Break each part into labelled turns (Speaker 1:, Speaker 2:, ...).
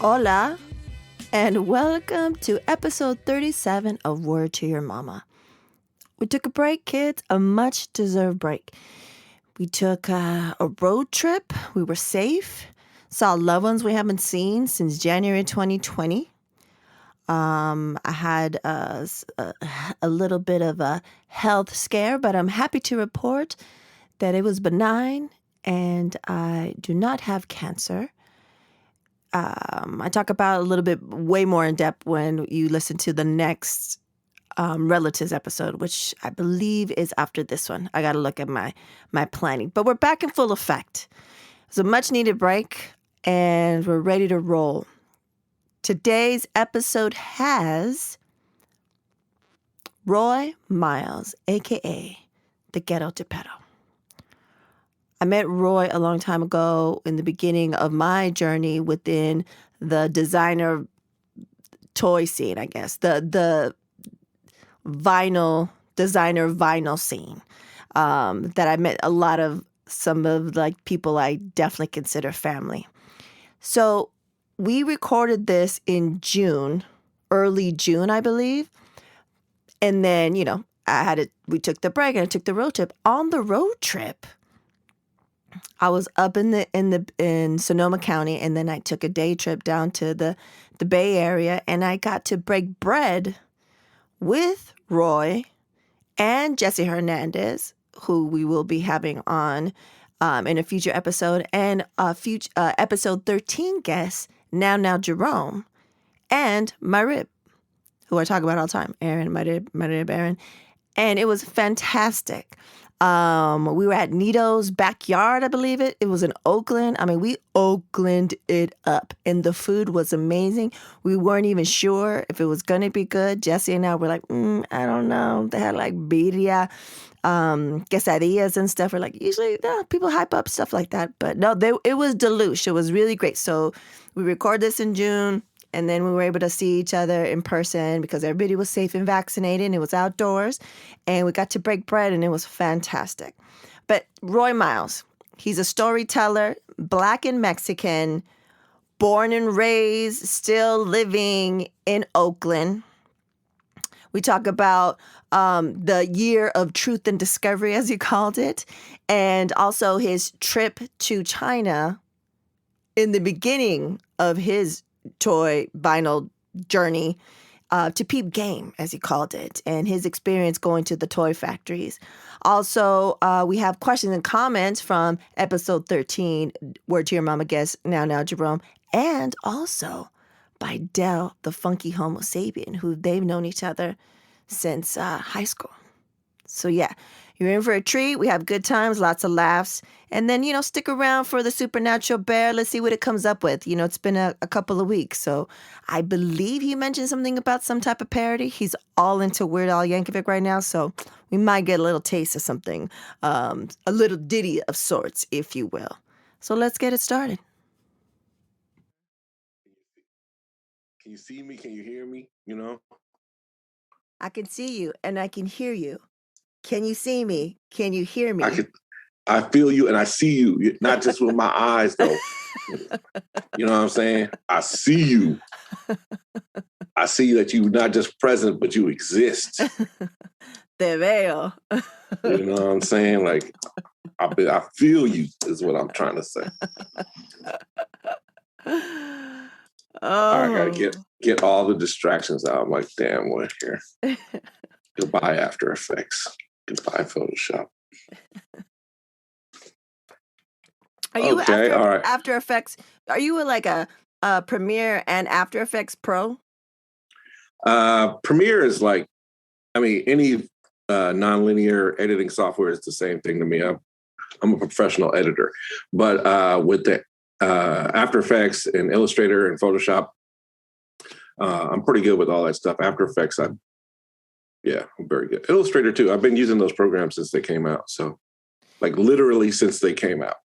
Speaker 1: Hola, and welcome to episode 37 of Word to Your Mama. We took a break, kids, a much-deserved break. We took a road trip. We were safe. Saw loved ones we haven't seen since January 2020. I had a little bit of a health scare, but I'm happy to report that it was benign and I do not have cancer. I talk about a little bit way more in depth when you listen to the next relatives episode, which I believe is after this one. I got to look at my planning. But we're back in full effect. It's a much needed break and we're ready to roll. Today's episode has Roy Miles, a.k.a. the Ghetto Geppetto. I met Roy a long time ago in the beginning of my journey within the designer toy scene, I guess, the designer vinyl scene, that I met some of like people I definitely consider family. So we recorded this in June, early June, I believe. And then, we took the break and I took the road trip. On the road trip, I was up in Sonoma County, and then I took a day trip down to the Bay Area, and I got to break bread with Roy and Jesse Hernandez, who we will be having on in a future episode, and episode 13 guest, Now Jerome, and my rib, who I talk about all the time, Aaron, my rib Aaron. And it was fantastic. We were at Nito's backyard, I believe it. It was in Oakland. I mean, we Oakland it up. And the food was amazing. We weren't even sure if it was going to be good. Jesse and I were like, I don't know. They had like birria, quesadillas and stuff. We're like, usually people hype up stuff like that. But no, it was deluxe. It was really great. So we recorded this in June. And then we were able to see each other in person because everybody was safe and vaccinated and it was outdoors. And we got to break bread and it was fantastic. But Roy Miles, he's a storyteller, Black and Mexican, born and raised, still living in Oakland. We talk about the year of truth and discovery, as he called it, and also his trip to China in the beginning of his toy vinyl journey to Peep Game, as he called it, and his experience going to the toy factories. Also, we have questions and comments from episode 13, Word to Your Mama guest, Now Jerome, and also by Del, the funky homo sapien, who they've known each other since high school. So yeah, you're in for a treat. We have good times, lots of laughs. And then, stick around for the Supernatural Bear. Let's see what it comes up with. It's been a couple of weeks. So I believe he mentioned something about some type of parody. He's all into Weird Al Yankovic right now. So we might get a little taste of something, a little ditty of sorts, if you will. So let's get it started.
Speaker 2: Can you see me? Can you hear me?
Speaker 1: I can see you and I can hear you. Can you see me? Can you hear me?
Speaker 2: I feel you and I see you, not just with my eyes, though. You know what I'm saying? I see you. I see that you're not just present, but you exist.
Speaker 1: Te veo.
Speaker 2: You know what I'm saying? Like, I feel you is what I'm trying to say. I gotta get all the distractions out. I'm like, damn, what here? Goodbye After Effects. Goodbye Photoshop.
Speaker 1: Are you After Effects? Are you like a Premiere and After Effects Pro?
Speaker 2: Premiere is like, any nonlinear editing software is the same thing to me. I'm a professional editor, but with the After Effects and Illustrator and Photoshop, I'm pretty good with all that stuff. After Effects, I'm very good. Illustrator too. I've been using those programs since they came out. So, like literally since they came out.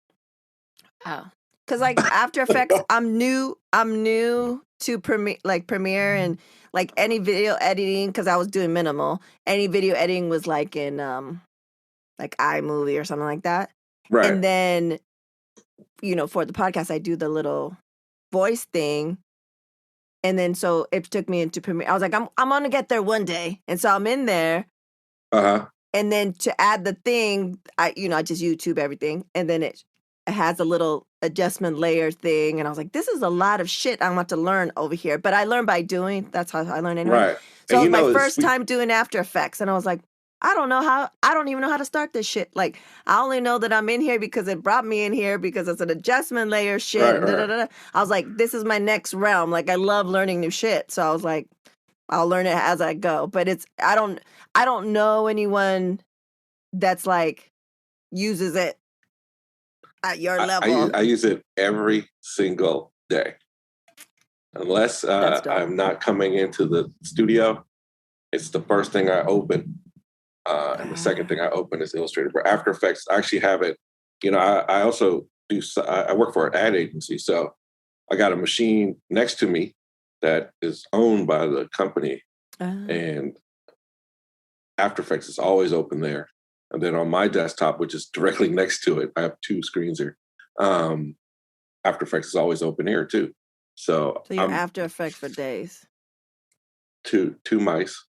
Speaker 1: Oh, because like After Effects, I'm new to Premiere and like any video editing, because I was doing minimal. Any video editing was like in like iMovie or something like that.
Speaker 2: Right.
Speaker 1: And then, for the podcast, I do the little voice thing And then so it took me into Premiere. I was like, I'm gonna get there one day. And so I'm in there.
Speaker 2: Uh-huh.
Speaker 1: And then to add the thing, I just YouTube everything. And then it has a little adjustment layer thing. And I was like, this is a lot of shit I want to learn over here. But I learn by doing. That's how I learn anyway.
Speaker 2: Right.
Speaker 1: So
Speaker 2: And
Speaker 1: it was my first time doing After Effects. And I was like, I don't even know how to start this shit. Like, I only know that I'm in here because it brought me in here because it's an adjustment layer shit.
Speaker 2: Right,
Speaker 1: And
Speaker 2: right.
Speaker 1: I was like, this is my next realm. Like, I love learning new shit. So I was like, I'll learn it as I go. But I don't know anyone that's like uses it at your level.
Speaker 2: I use it every single day. Unless I'm not coming into the studio, it's the first thing I open. And the second thing I open is Illustrator. For After Effects, I actually have it. I also I work for an ad agency. So I got a machine next to me that is owned by the company. And After Effects is always open there. And then on my desktop, which is directly next to it, I have two screens here. After Effects is always open here too. So
Speaker 1: you're After Effects for days.
Speaker 2: Two mice.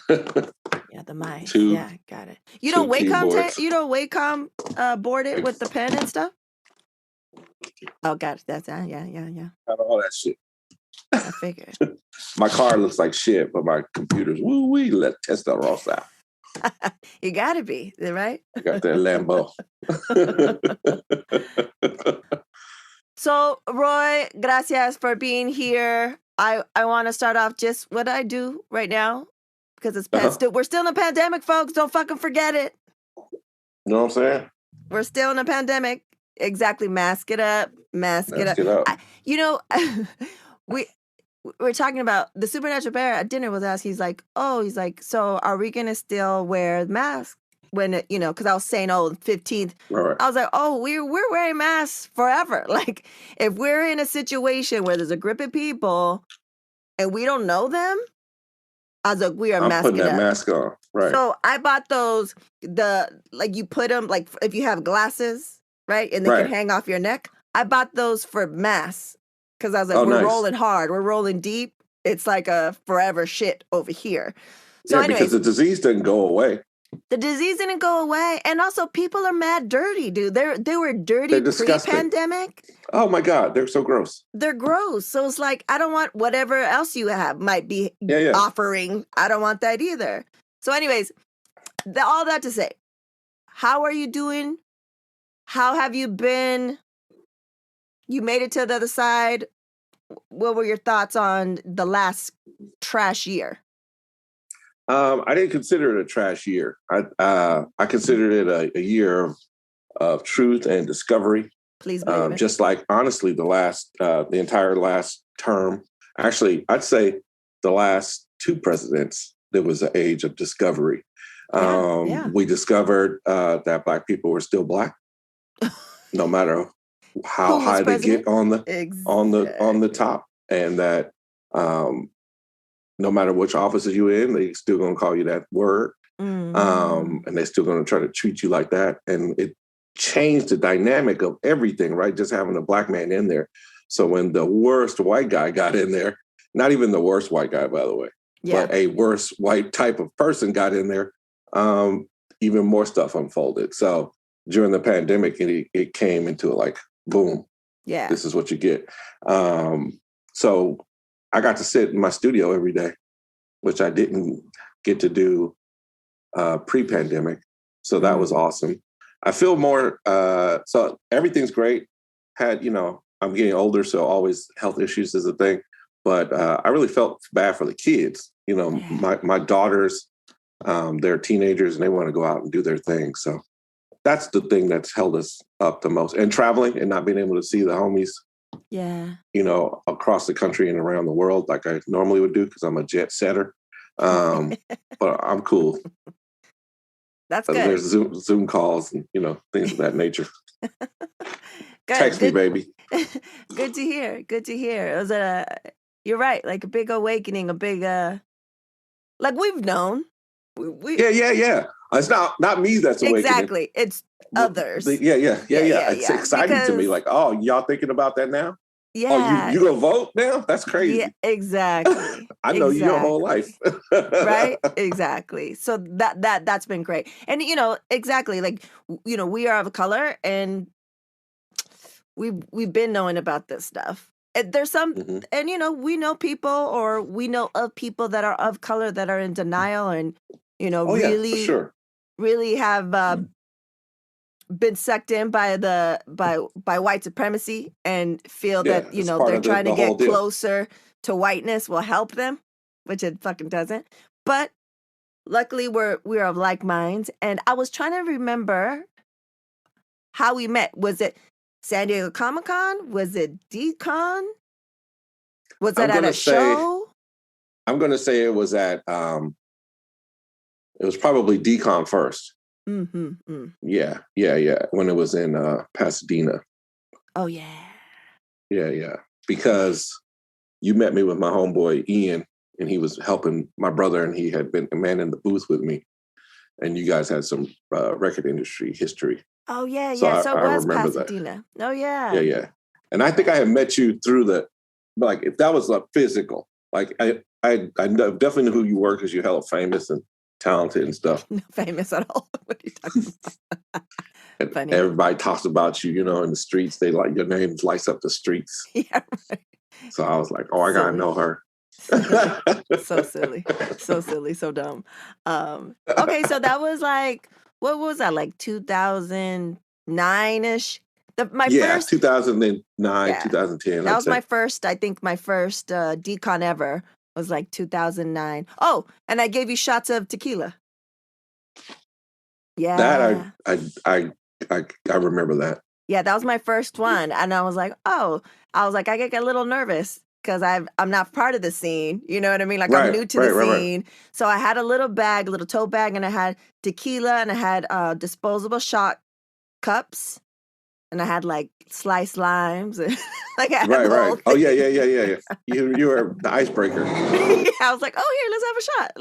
Speaker 1: Yeah, the mice. Yeah, got it. You don't Wacom board it with the pen and stuff? Oh, got it. That's yeah.
Speaker 2: Got all that shit.
Speaker 1: I figured.
Speaker 2: My car looks like shit, but my computer's woo-wee. Let Testarossa.
Speaker 1: You gotta be, right?
Speaker 2: I got that Lambo.
Speaker 1: So, Roy, gracias for being here. I want to start off just what I do right now because it's we're still in a pandemic, folks. Don't fucking forget it.
Speaker 2: You know what I'm saying?
Speaker 1: We're still in a pandemic. Exactly. Mask it up. Mask it up. We're talking about the Supernatural Bear at dinner was asked. He's like, so are we going to still wear masks when, because I was saying, 15th.
Speaker 2: Right.
Speaker 1: I was like, we're wearing masks forever. Like, if we're in a situation where there's a group of people and we don't know them, I was like, we are masking up.
Speaker 2: I'm putting that mask on. Right.
Speaker 1: So I bought those, you put them, like, if you have glasses, right? And they can hang off your neck. I bought those for masks. Because I was like, we're rolling hard. We're rolling deep. It's like a forever shit over here. So anyways,
Speaker 2: because the disease didn't go away.
Speaker 1: The disease didn't go away. And also, people are mad dirty, dude. They were dirty pre-pandemic.
Speaker 2: Oh, my God. They're so gross.
Speaker 1: They're gross. So it's like, I don't want whatever else you might be offering. I don't want that either. So anyways, all that to say, how are you doing? How have you been? You made it to the other side. What were your thoughts on the last trash year?
Speaker 2: I didn't consider it a trash year. I considered it a year of truth and discovery.
Speaker 1: Please believe it.
Speaker 2: Just like, honestly, the entire last term. Actually, I'd say the last two presidents, there was an age of discovery. We discovered that Black people were still Black, no matter how high they get on the top, and that no matter which offices you're in, they still gonna call you that word, and they're still gonna try to treat you like that. And it changed the dynamic of everything, right? Just having a Black man in there. So when the worst white guy got in there, not even the worst white guy, by the way, but a worse white type of person got in there, even more stuff unfolded. So during the pandemic, it came into like, boom. Yeah. This is what you get. So I got to sit in my studio every day, which I didn't get to do pre-pandemic. So that was awesome. I feel more, so everything's great. I'm getting older, so always health issues is a thing. But I really felt bad for the kids. My daughters, they're teenagers and they want to go out and do their thing. So that's the thing that's held us up the most. And traveling and not being able to see the homies, across the country and around the world like I normally would do because I'm a jet setter. But I'm cool.
Speaker 1: That's good.
Speaker 2: There's Zoom calls and, things of that nature. Text me, baby.
Speaker 1: Good to hear. It was you're right, like a big awakening, a big, like we've known.
Speaker 2: Yeah. It's not me that's awakening.
Speaker 1: Exactly. It's others.
Speaker 2: Yeah. It's exciting to me. Like, oh, y'all thinking about that now? Oh, you
Speaker 1: Yeah.
Speaker 2: you gonna vote now? That's
Speaker 1: Yeah,
Speaker 2: crazy.
Speaker 1: exactly.
Speaker 2: I know you your whole life.
Speaker 1: Exactly. Right? Exactly. So that's been great. And exactly, like we are of color, and we've been knowing about this stuff. And there's some,
Speaker 2: Mhm.
Speaker 1: and we know people, or we know of people that are of color that are in denial, and
Speaker 2: Oh yeah, for
Speaker 1: really
Speaker 2: sure.
Speaker 1: really have been sucked in by by white supremacy, and feel
Speaker 2: Yeah,
Speaker 1: that
Speaker 2: it's part
Speaker 1: they're
Speaker 2: of the
Speaker 1: trying to
Speaker 2: the whole
Speaker 1: get
Speaker 2: deal.
Speaker 1: closer to whiteness will help them, which it fucking doesn't. But luckily we're of like minds, and I was trying to remember how we met. Was it San Diego Comic-Con? Was it DCon? Was
Speaker 2: I'm
Speaker 1: that at
Speaker 2: gonna
Speaker 1: a
Speaker 2: say
Speaker 1: show?
Speaker 2: I'm gonna say it was at it was probably Decon first.
Speaker 1: Mm-hmm. Mm.
Speaker 2: Yeah, yeah, yeah. When it was in Pasadena.
Speaker 1: Oh yeah.
Speaker 2: Yeah, yeah. Because you met me with my homeboy Ian, and he was helping my brother, and he had been a man in the booth with me, and you guys had some record industry history.
Speaker 1: Oh yeah,
Speaker 2: So
Speaker 1: yeah. So it
Speaker 2: I
Speaker 1: was
Speaker 2: remember that.
Speaker 1: Pasadena. Oh
Speaker 2: Yeah,
Speaker 1: yeah.
Speaker 2: yeah. And I think I had met you through the, like, if that was like physical, like definitely knew who you were because you're hella famous and talented and stuff.
Speaker 1: No famous at all. What are you talking about?
Speaker 2: And
Speaker 1: Funny.
Speaker 2: everybody talks about you, in the streets. They like your name lights up the streets.
Speaker 1: Yeah, right.
Speaker 2: So I was like, oh, I gotta
Speaker 1: Silly.
Speaker 2: know her.
Speaker 1: Silly. So silly. So silly, so dumb. Okay, so that was like, what was that, like 2009-ish? My
Speaker 2: Yeah,
Speaker 1: first,
Speaker 2: 2009,
Speaker 1: yeah,
Speaker 2: 2010,
Speaker 1: that
Speaker 2: I'd
Speaker 1: was my
Speaker 2: say.
Speaker 1: first, I think my first decon ever was like 2009. Oh, and I gave you shots of tequila.
Speaker 2: That
Speaker 1: Yeah.
Speaker 2: I remember that.
Speaker 1: Yeah, that was my first one. And I was like, oh, I get a little nervous because I'm not part of the scene. You know what I mean? Like, I'm
Speaker 2: Right,
Speaker 1: new to the
Speaker 2: right, right, right.
Speaker 1: scene. So I had a little bag, a little tote bag, and I had tequila, and I had disposable shot cups, and I had like sliced limes, and like I had
Speaker 2: Right,
Speaker 1: the whole
Speaker 2: right. Oh yeah,
Speaker 1: thing.
Speaker 2: yeah, yeah, yeah, yeah. You were the icebreaker.
Speaker 1: I was like, oh, here, let's have a shot.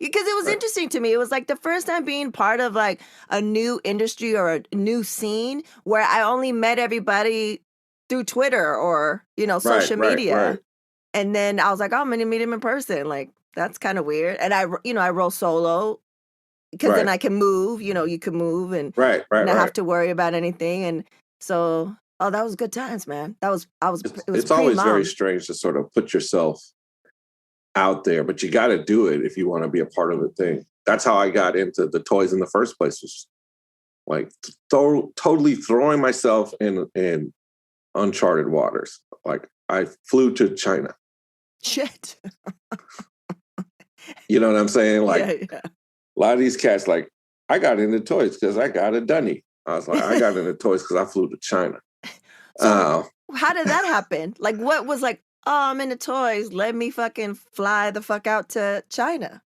Speaker 1: Because it was
Speaker 2: Right,
Speaker 1: interesting to me. It was like the first time being part of like a new industry or a new scene where I only met everybody through Twitter or,
Speaker 2: right,
Speaker 1: social
Speaker 2: right, right.
Speaker 1: media. And then I was like, oh, I'm going to meet him in person. Like, that's kind of weird. And I roll solo because then
Speaker 2: Right,
Speaker 1: I can move, you can move and
Speaker 2: right, right,
Speaker 1: not have
Speaker 2: right.
Speaker 1: to worry about anything. And so, oh, that was good times, man. It was
Speaker 2: It's always very
Speaker 1: pre-mom.
Speaker 2: strange to sort of put yourself out there, but you got to do it if you want to be a part of the thing. That's how I got into the toys in the first place. Was like totally throwing myself in uncharted waters. Like I flew to China.
Speaker 1: Shit.
Speaker 2: You know what I'm saying? Like
Speaker 1: Yeah, yeah.
Speaker 2: a lot of these cats, like I got into toys because I got a dunny. I was like, I got into toys because I flew to China.
Speaker 1: So
Speaker 2: Uh,
Speaker 1: how did that happen? Like, what was like, oh, I'm into toys. Let me fucking fly the fuck out to China.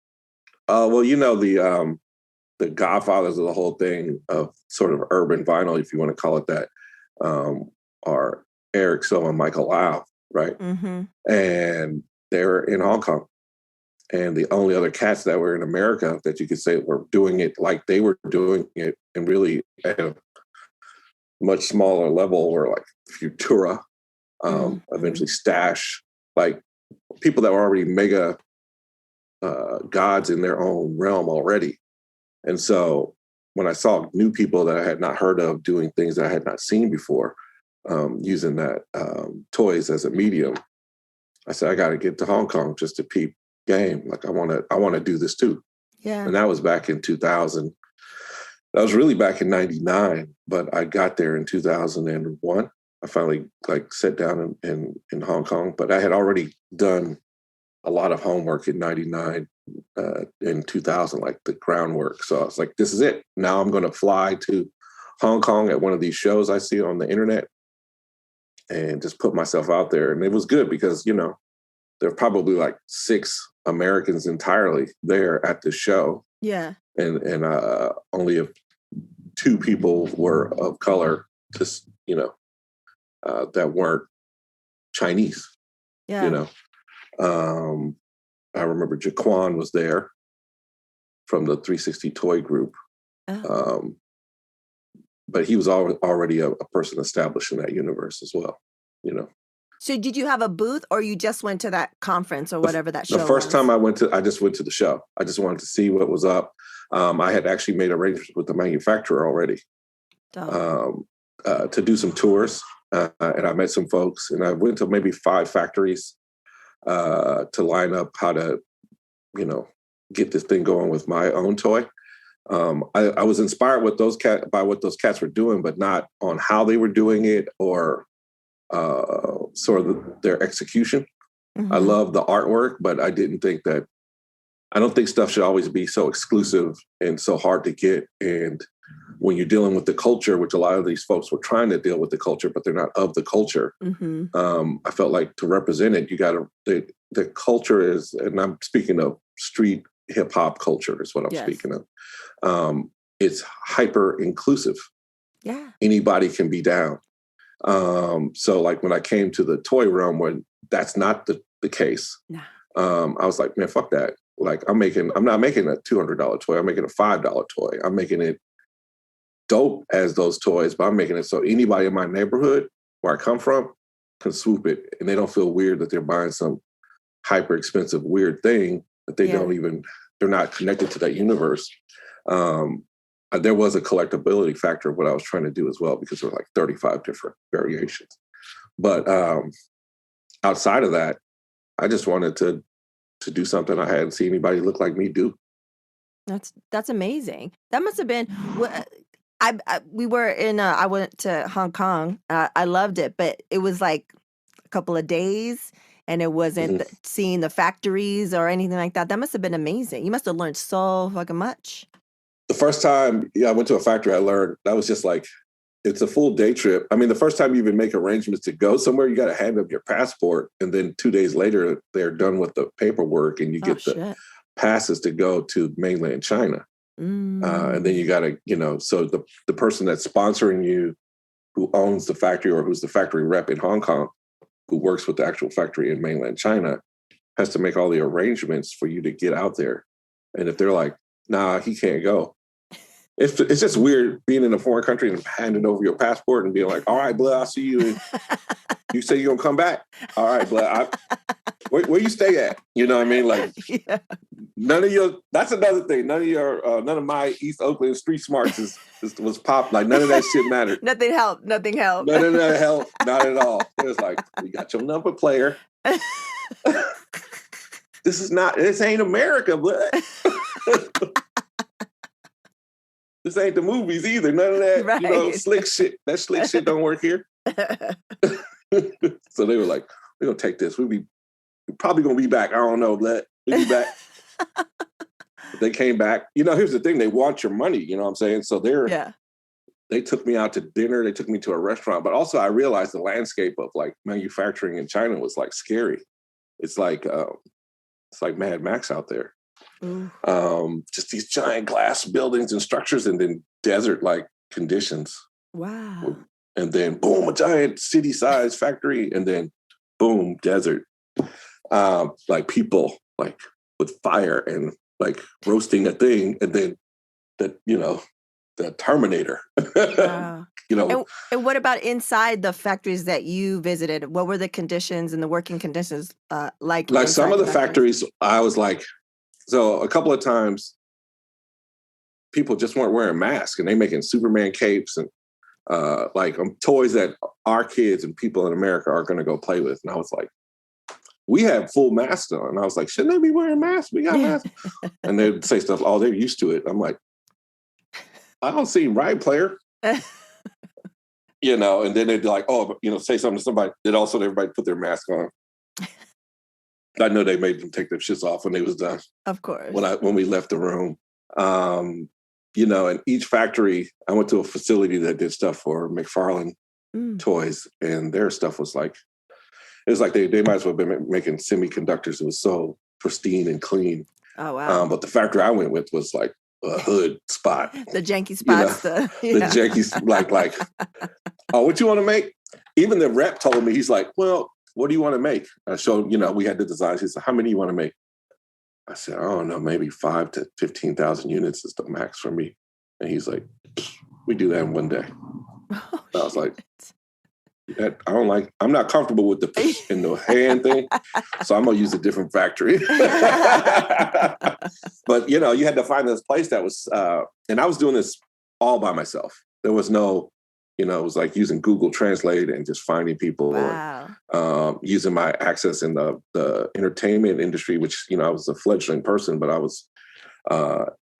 Speaker 2: well, the godfathers of the whole thing of sort of urban vinyl, if you want to call it that, are Eric So and Michael Lau, right?
Speaker 1: Mm-hmm.
Speaker 2: And they're in Hong Kong. And the only other cats that were in America that you could say were doing it like they were doing it, and really at a much smaller level, were like Futura,
Speaker 1: Mm-hmm.
Speaker 2: eventually Stash, like people that were already mega gods in their own realm already. And so when I saw new people that I had not heard of doing things that I had not seen before, using that toys as a medium, I said I got to get to Hong Kong just to Peep Game. Like I want to do this too.
Speaker 1: Yeah.
Speaker 2: And that was back in 2000. That was really back in '99, but I got there in 2001. I finally like sat down in Hong Kong, but I had already done a lot of homework in '99, in 2000, like the groundwork. So I was like, this is it. Now I'm going to fly to Hong Kong at one of these shows I see on the internet and just put myself out there. And it was good because, there are probably like 6 Americans entirely there at the show.
Speaker 1: Yeah.
Speaker 2: And only 2 people were of color, just, that weren't Chinese, you
Speaker 1: Yeah.
Speaker 2: know. I remember Jaquan was there from the 360 Toy Group.
Speaker 1: Oh.
Speaker 2: Um, but he was already a person established in that universe as well,
Speaker 1: So did you have a booth, or you just went to that conference or whatever that
Speaker 2: The
Speaker 1: show
Speaker 2: first
Speaker 1: was?
Speaker 2: time I just went to the show. I just wanted to see what was up. I had actually made arrangements with the manufacturer already to do some tours, and I met some folks, and I went to maybe 5 factories to line up how to, get this thing going with my own toy. I was inspired with by what those cats were doing, but not on how they were doing it or sort of their execution. I love the artwork, but I don't think stuff should always be so exclusive and so hard to get. And when you're dealing with the culture, which a lot of these folks were trying to deal with the culture, but they're not of the culture. I felt like to represent it, the culture is, and I'm speaking of street hip hop culture is what I'm speaking of. It's hyper inclusive.
Speaker 1: Yeah.
Speaker 2: Anybody can be down. So like when I came to the toy realm, when that's not the case,
Speaker 1: Nah.
Speaker 2: I was like, man, fuck that. Like I'm not making a $200 toy. I'm making a $5 toy. I'm making it dope as those toys, but I'm making it so anybody in my neighborhood where I come from can swoop it, and they don't feel weird that they're buying some hyper expensive weird thing that they're not connected to that universe. There was a collectability factor of what I was trying to do as well, because there were like 35 different variations. But outside of that, I just wanted to do something I hadn't seen anybody look like me do.
Speaker 1: That's amazing. That must have been. We were in. I went to Hong Kong. I loved it, but it was like a couple of days, and it wasn't seeing the factories or anything like that. That must have been amazing. You must have learned so fucking much.
Speaker 2: The first time, I went to a factory, I learned that was just like, it's a full day trip. I mean, the first time you even make arrangements to go somewhere, you got to hand up your passport. And then 2 days later, they're done with the paperwork and you get the passes to go to mainland China. And then you got to, so the person that's sponsoring you, who owns the factory or who's the factory rep in Hong Kong, who works with the actual factory in mainland China, has to make all the arrangements for you to get out there. And if they're like, nah, he can't go. It's just weird being in a foreign country and handing over your passport and being like, all right, blood, I'll see you. And you say you're going to come back. All right, blood. Where you stay at? You know what I mean? Like, that's another thing. None of my East Oakland street smarts was pop. Like, none of that shit mattered.
Speaker 1: Nothing helped. None of
Speaker 2: that helped. Not at all. It was like, we got your number, player. This ain't America, blood. This ain't the movies either. None of that,
Speaker 1: right.
Speaker 2: Slick shit. That slick shit don't work here. So they were like, we're going to take this. We're probably going to be back. I don't know, blood. We'll be back. But they came back. Here's the thing. They want your money. You know what I'm saying? So they took me out to dinner. They took me to a restaurant. But also I realized the landscape of like manufacturing in China was like scary. It's like Mad Max out there. Just these giant glass buildings and structures, and then desert-like conditions.
Speaker 1: Wow.
Speaker 2: And then boom, a giant city-sized factory, and then boom, desert. Like people like with fire and like roasting a thing, and then the Terminator.
Speaker 1: Wow. And what about inside the factories that you visited? What were the conditions and the working conditions like?
Speaker 2: Like some of the factories, I was like, so a couple of times people just weren't wearing masks, and they making Superman capes and toys that our kids and people in America are going to go play with. And I was like, we have full masks on. And I was like, shouldn't they be wearing masks? We got masks. And they'd say stuff, oh, they're used to it. I'm like, I don't see right, player. And then they'd be like, oh, say something to somebody. Then also everybody put their mask on. I know they made them take their shits off when they was done.
Speaker 1: Of course.
Speaker 2: When we left the room. In each factory, I went to a facility that did stuff for McFarlane toys, and their stuff was like, it was like they might as well have been making semiconductors. It was so pristine and clean.
Speaker 1: Oh, wow.
Speaker 2: But the factory I went with was like a hood spot.
Speaker 1: The janky spots.
Speaker 2: The janky, like, oh, what you want to make? Even the rep told me, he's like, well, what do you want to make? I showed, we had the designs. He said, how many do you want to make? I said, I don't know, maybe 5,000 to 15,000 units is the max for me. And he's like, we do that in one day. I was like, I don't like. I'm not comfortable with the in the hand thing, so I'm gonna use a different factory. But you had to find this place that was, and I was doing this all by myself. There was no, it was like using Google Translate and just finding people
Speaker 1: Wow.
Speaker 2: and using my access in the entertainment industry, which I was a fledgling person, but I was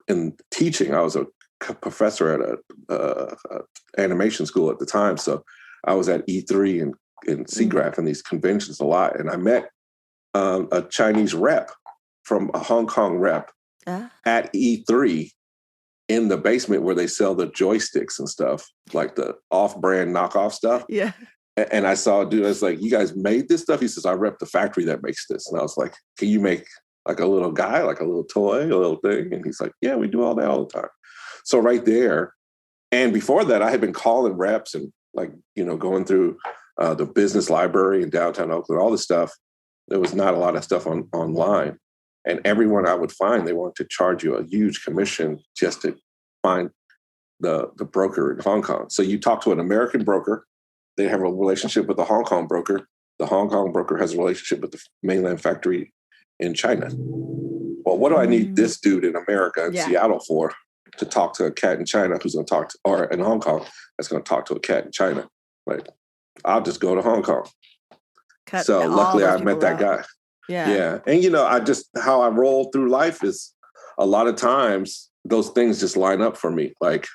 Speaker 2: in teaching. I was a professor at a animation school at the time, so I was at E3 and SIGGRAPH and these conventions a lot, and I met a Chinese rep from a Hong Kong rep at E3 in the basement where they sell the joysticks and stuff, like the off-brand knockoff stuff.
Speaker 1: Yeah.
Speaker 2: And I saw a dude, I was like, you guys made this stuff? He says, I rep the factory that makes this. And I was like, can you make like a little guy, like a little toy, a little thing? And he's like, yeah, we do all that all the time. So right there, and before that, I had been calling reps and like, going through the business library in downtown Oakland, all this stuff. There was not a lot of stuff online. And everyone I would find, they wanted to charge you a huge commission just to find the broker in Hong Kong. So you talk to an American broker, they have a relationship with the Hong Kong broker. The Hong Kong broker has a relationship with the mainland factory in China. Well, what do I need this dude in America and Seattle for to talk to a cat in China who's going to talk to, or in Hong Kong that's going to talk to a cat in China? Like, I'll just go to Hong Kong. So luckily I met that guy. Yeah. And, I just, how I roll through life is a lot of times those things just line up for me. Like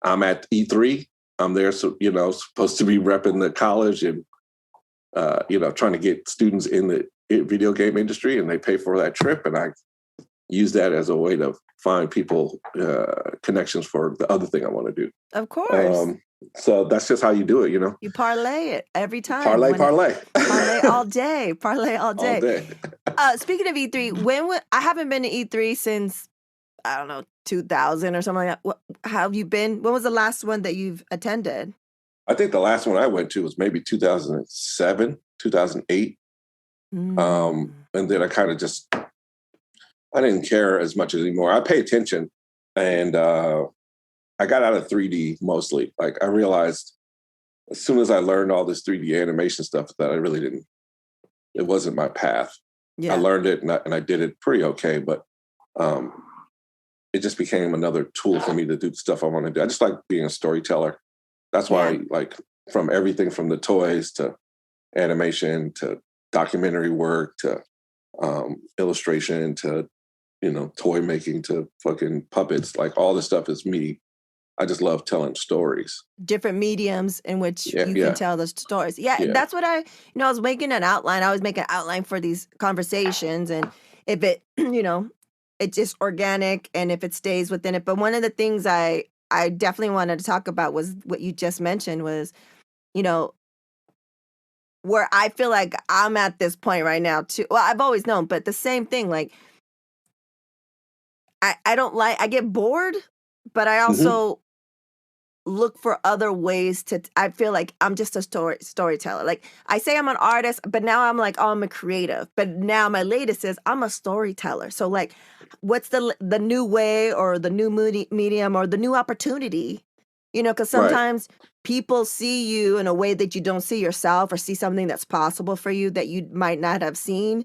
Speaker 2: I'm at E3, I'm there, so, supposed to be repping the college and, trying to get students in the video game industry, and they pay for that trip. And I use that as a way to find people connections for the other thing I want to do.
Speaker 1: Of course.
Speaker 2: So that's just how you do it,
Speaker 1: You parlay it every time.
Speaker 2: Parlay.
Speaker 1: Parlay all day. Parlay all day.
Speaker 2: All day.
Speaker 1: Speaking of E3, I haven't been to E3 since, I don't know, 2000 or something like that. How have you been? When was the last one that you've attended?
Speaker 2: I think the last one I went to was maybe 2007, 2008. And then I kind of I didn't care as much anymore. I pay attention, and I got out of 3D mostly. Like I realized as soon as I learned all this 3D animation stuff that I really didn't, it wasn't my path. Yeah. I learned it and I did it pretty okay, but it just became another tool for me to do the stuff I want to do. I just like being a storyteller. That's why like from everything from the toys to animation to documentary work to illustration to, toy making to fucking puppets, like all this stuff is me. I just love telling stories.
Speaker 1: Different mediums in which you can tell the stories. Yeah, that's what I was making an outline. I always make an outline for these conversations. And if it, it's just organic and if it stays within it. But one of the things I definitely wanted to talk about was what you just mentioned was, where I feel like I'm at this point right now too. Well, I've always known, but the same thing, like, I get bored, but I also look for other ways I feel like I'm just a storyteller. Like I say I'm an artist, but now I'm like, oh, I'm a creative. But now my latest is I'm a storyteller. So like, what's the new way or the new medium or the new opportunity? Because sometimes people see you in a way that you don't see yourself or see something that's possible for you that you might not have seen.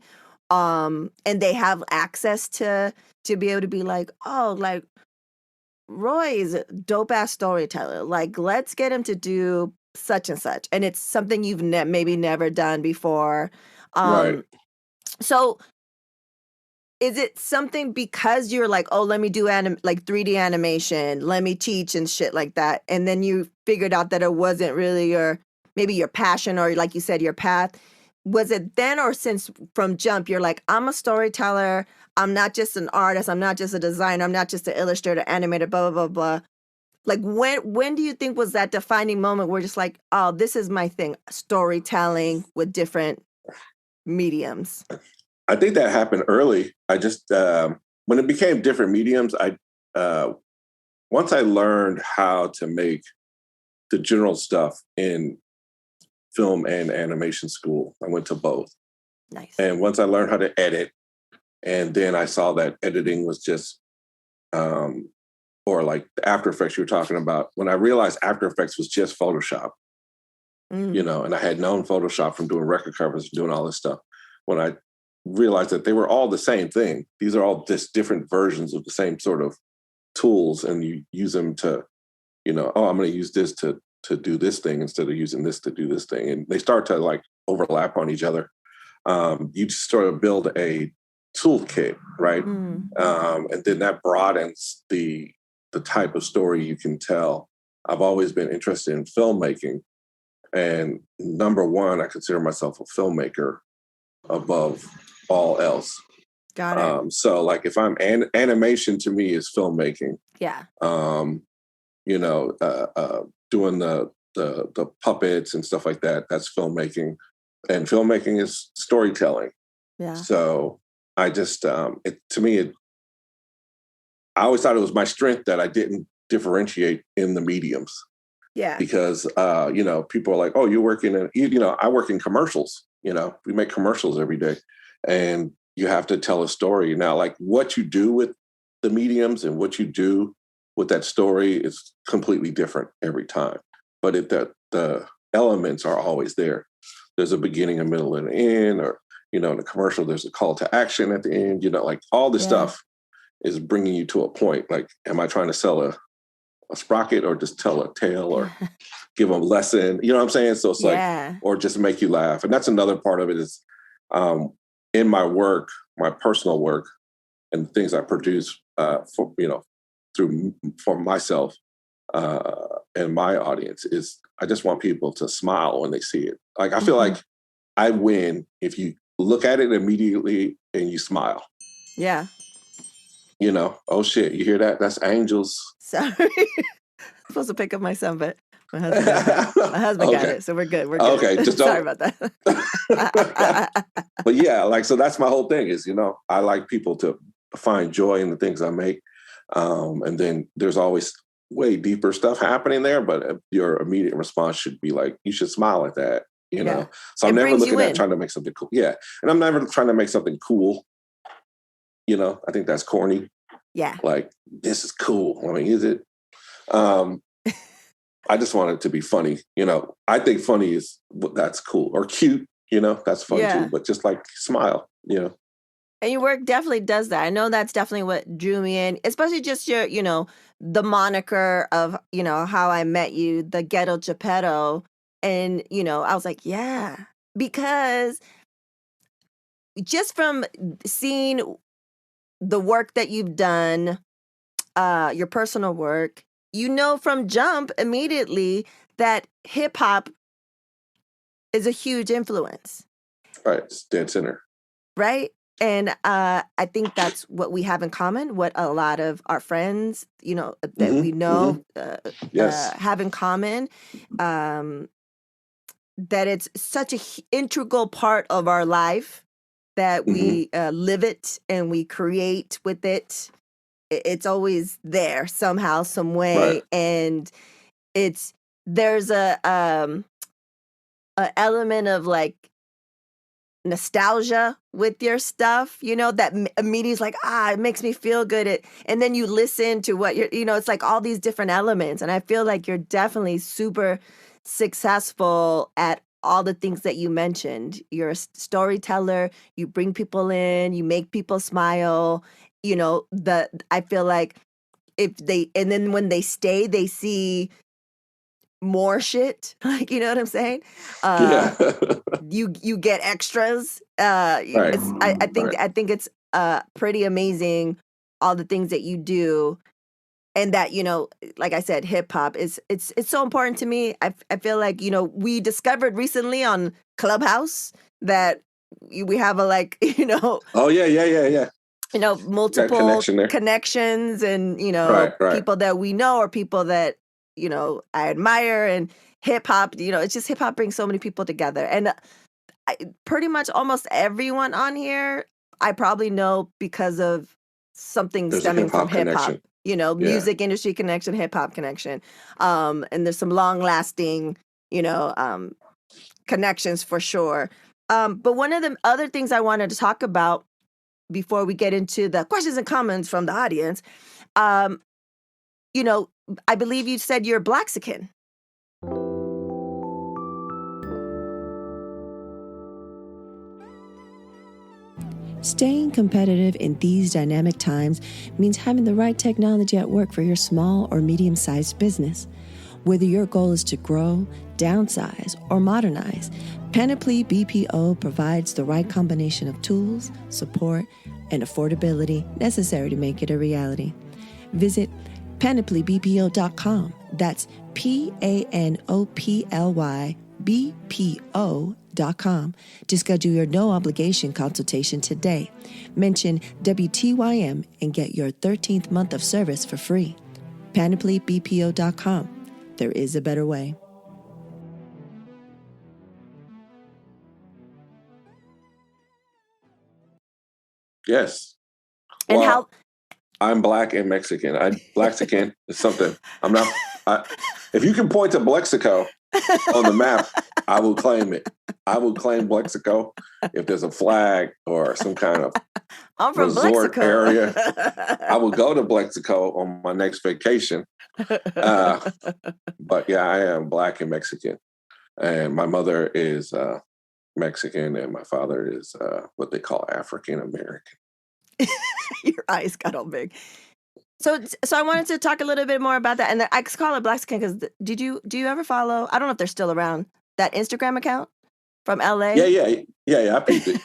Speaker 1: And they have access to be able to be like, oh, like, Roy is a dope ass storyteller. Like, let's get him to do such and such. And it's something you've maybe never done before. So is it something because you're like, oh, let me do like 3D animation, let me teach and shit like that. And then you figured out that it wasn't really maybe your passion or like you said, your path. Was it then or since from jump, you're like, I'm a storyteller. I'm not just an artist. I'm not just a designer. I'm not just an illustrator, animator, blah, blah, blah, blah. Like when do you think was that defining moment where just like, oh, this is my thing, storytelling with different mediums?
Speaker 2: I think that happened early. I just, when it became different mediums, once I learned how to make the general stuff in film and animation school, I went to both.
Speaker 1: Nice.
Speaker 2: And once I learned how to edit, and then I saw that editing was just, or like the After Effects you were talking about, when I realized After Effects was just Photoshop, And I had known Photoshop from doing record covers and doing all this stuff. When I realized that they were all the same thing, these are all just different versions of the same sort of tools, and you use them to, I'm going to use this to do this thing instead of using this to do this thing, and they start to like overlap on each other. You just sort of build a toolkit, right? And then that broadens the type of story you can tell. I've always been interested in filmmaking, and number one, I consider myself a filmmaker above all else.
Speaker 1: Got it.
Speaker 2: So like if I'm animation to me is filmmaking.
Speaker 1: Yeah.
Speaker 2: Doing the puppets and stuff like that, that's filmmaking. And filmmaking is storytelling.
Speaker 1: Yeah.
Speaker 2: So I just I always thought it was my strength that I didn't differentiate in the mediums.
Speaker 1: Yeah.
Speaker 2: Because people are like, oh, you work in I work in commercials. We make commercials every day, and you have to tell a story. Now, like what you do with the mediums and what you do with that story is completely different every time. But the elements are always there. There's a beginning, a middle, and an end, or in a commercial, there's a call to action at the end. Like all this stuff is bringing you to a point. Like, am I trying to sell a sprocket or just tell a tale or give them a lesson? You know what I'm saying? So it's like, or just make you laugh. And that's another part of it is in my work, my personal work, and things I produce for myself and my audience is I just want people to smile when they see it. Like I feel like I win if you look at it immediately and you smile.
Speaker 1: Yeah.
Speaker 2: Oh shit, you hear that? That's angels.
Speaker 1: Sorry. I'm supposed to pick up my son, but my husband got it, so we're good. We're good.
Speaker 2: Okay, just
Speaker 1: sorry about that.
Speaker 2: But yeah, so that's my whole thing is, I like people to find joy in the things I make. And then there's always way deeper stuff happening there, but your immediate response should be like, you should smile at that, So I'm never looking at trying to make something cool. Yeah. And I'm never trying to make something cool. I think that's corny.
Speaker 1: Yeah.
Speaker 2: Like, this is cool. I mean, is it? I just want it to be funny. I think funny is that's cool, or cute, that's fun too, but just like smile,
Speaker 1: And your work definitely does that. I know that's definitely what drew me in, especially just your, the moniker of, how I met you, the Ghetto Geppetto. And, I was like, yeah, because just from seeing the work that you've done, your personal work, from jump immediately that hip hop is a huge influence.
Speaker 2: Right. It's dead center.
Speaker 1: Right. And I think that's what we have in common, what a lot of our friends, that we know have in common, that it's such an integral part of our life that we live it and we create with it. It's always there somehow, some way.
Speaker 2: Right.
Speaker 1: And there's a element of like nostalgia with your stuff, that immediately is like, it makes me feel good. And then you listen to what you're, it's like all these different elements. And I feel like you're definitely super successful at all the things that you mentioned. You're a storyteller, you bring people in, you make people smile, I feel like and then when they stay, they see more shit, like, you know what I'm saying? You get extras.
Speaker 2: Right.
Speaker 1: I think it's pretty amazing all the things that you do, and that like I said, hip hop it's so important to me. I feel like we discovered recently on Clubhouse that we have a like
Speaker 2: oh yeah
Speaker 1: multiple connections and people that we know or people that I admire, and hip hop, it's just hip hop brings so many people together. And pretty much almost everyone on here, I probably know because of something stemming from hip hop, music industry connection, hip hop connection. And there's some long lasting, connections for sure. But one of the other things I wanted to talk about before we get into the questions and comments from the audience, I believe you said you're Blaxican. Staying competitive in these dynamic times means having the right technology at work for your small or medium-sized business. Whether your goal is to grow, downsize, or modernize, Panoply BPO provides the right combination of tools, support, and affordability necessary to make it a reality. Visit panoplybpo.com. That's PANOPLYBPO.com to schedule your no-obligation consultation today. Mention WTYM and get your 13th month of service for free. PanoplyBPO.com. There is a better way.
Speaker 2: Yes.
Speaker 1: And
Speaker 2: Well,
Speaker 1: how...
Speaker 2: I'm Black and Mexican. Blaxican is something. I'm not. If you can point to Blexico on the map, I will claim it. I will claim Blexico if there's a flag or some kind of
Speaker 1: I'm from
Speaker 2: resort
Speaker 1: Blexico.
Speaker 2: area. I will go to Blexico on my next vacation. But yeah, I am Black and Mexican, and my mother is Mexican, and my father is what they call African American.
Speaker 1: Your eyes got all big. So I wanted to talk a little bit more about that, and I call it Blaxican because do you ever follow? I don't know if they're still around, that Instagram account from LA.
Speaker 2: Yeah. I peeped it.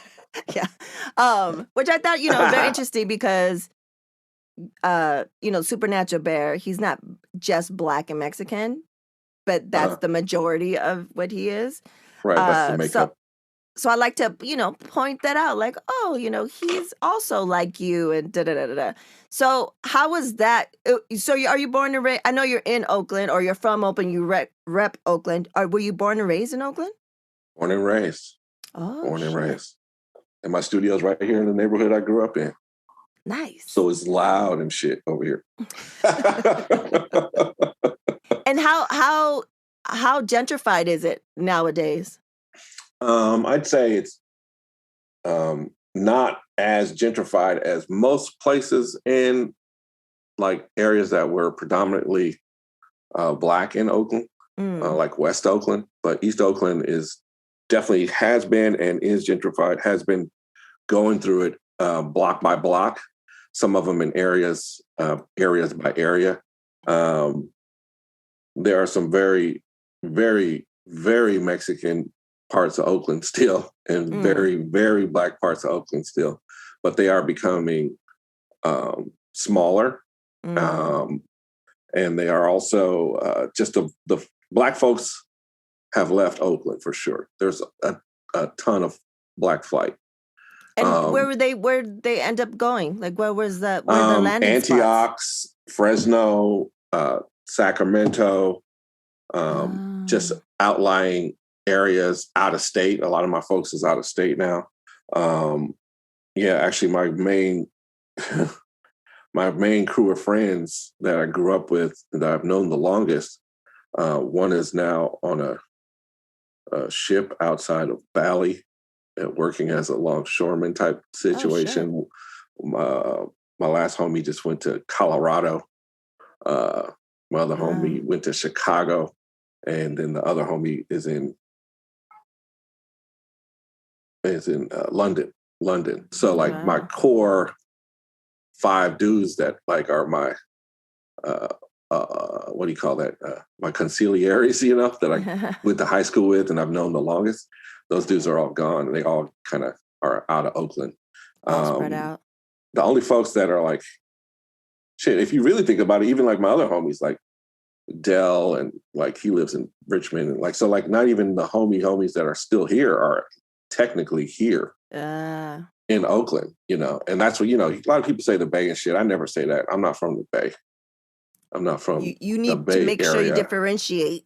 Speaker 1: Yeah, which I thought very interesting because Supernatural Bear, he's not just Black and Mexican, but that's the majority of what he is.
Speaker 2: Right, that's the makeup.
Speaker 1: So I like to, point that out, like, oh, he's also like you, and da-da-da-da-da. So how was that? So are you born and raised? I know you're in Oakland, or you're from Oakland, you rep Oakland. Were you born and raised in Oakland?
Speaker 2: Born and raised.
Speaker 1: Oh,
Speaker 2: born and raised. And my studio's right here in the neighborhood I grew up in.
Speaker 1: Nice.
Speaker 2: So it's loud and shit over here.
Speaker 1: And how gentrified is it nowadays?
Speaker 2: I'd say it's not as gentrified as most places in like areas that were predominantly Black in Oakland, like West Oakland. But East Oakland definitely has been and is gentrified, has been going through it block by block, some of them in areas by area. There are some very, very, very Mexican parts of Oakland still, and very, very Black parts of Oakland still, but they are becoming smaller. And they are also just the Black folks have left Oakland for sure. There's a ton of Black flight.
Speaker 1: And where they end up going? Like where was that? Where the landing
Speaker 2: Antioch,
Speaker 1: spots?
Speaker 2: Fresno, Sacramento, just outlying areas out of state. A lot of my folks is out of state now. Actually my main crew of friends that I grew up with, that I've known the longest, one is now on a ship outside of Bali, working as a longshoreman type situation. My last homie just went to Colorado. My other homie went to Chicago, and then the other homie is in London. So like my core 5 dudes that like are my what do you call that? My consiglieres, that I went to high school with and I've known the longest. Those dudes are all gone, and they all kind of are out of Oakland.
Speaker 1: Spread out.
Speaker 2: The only folks that are like, shit, if you really think about it, even like my other homies, like Dell, and like he lives in Richmond, and like, so like not even the homies that are still here are technically here in Oakland, and that's what, a lot of people say the Bay and shit. I never say that. I'm not from the Bay. I'm not from
Speaker 1: you need to make sure you differentiate.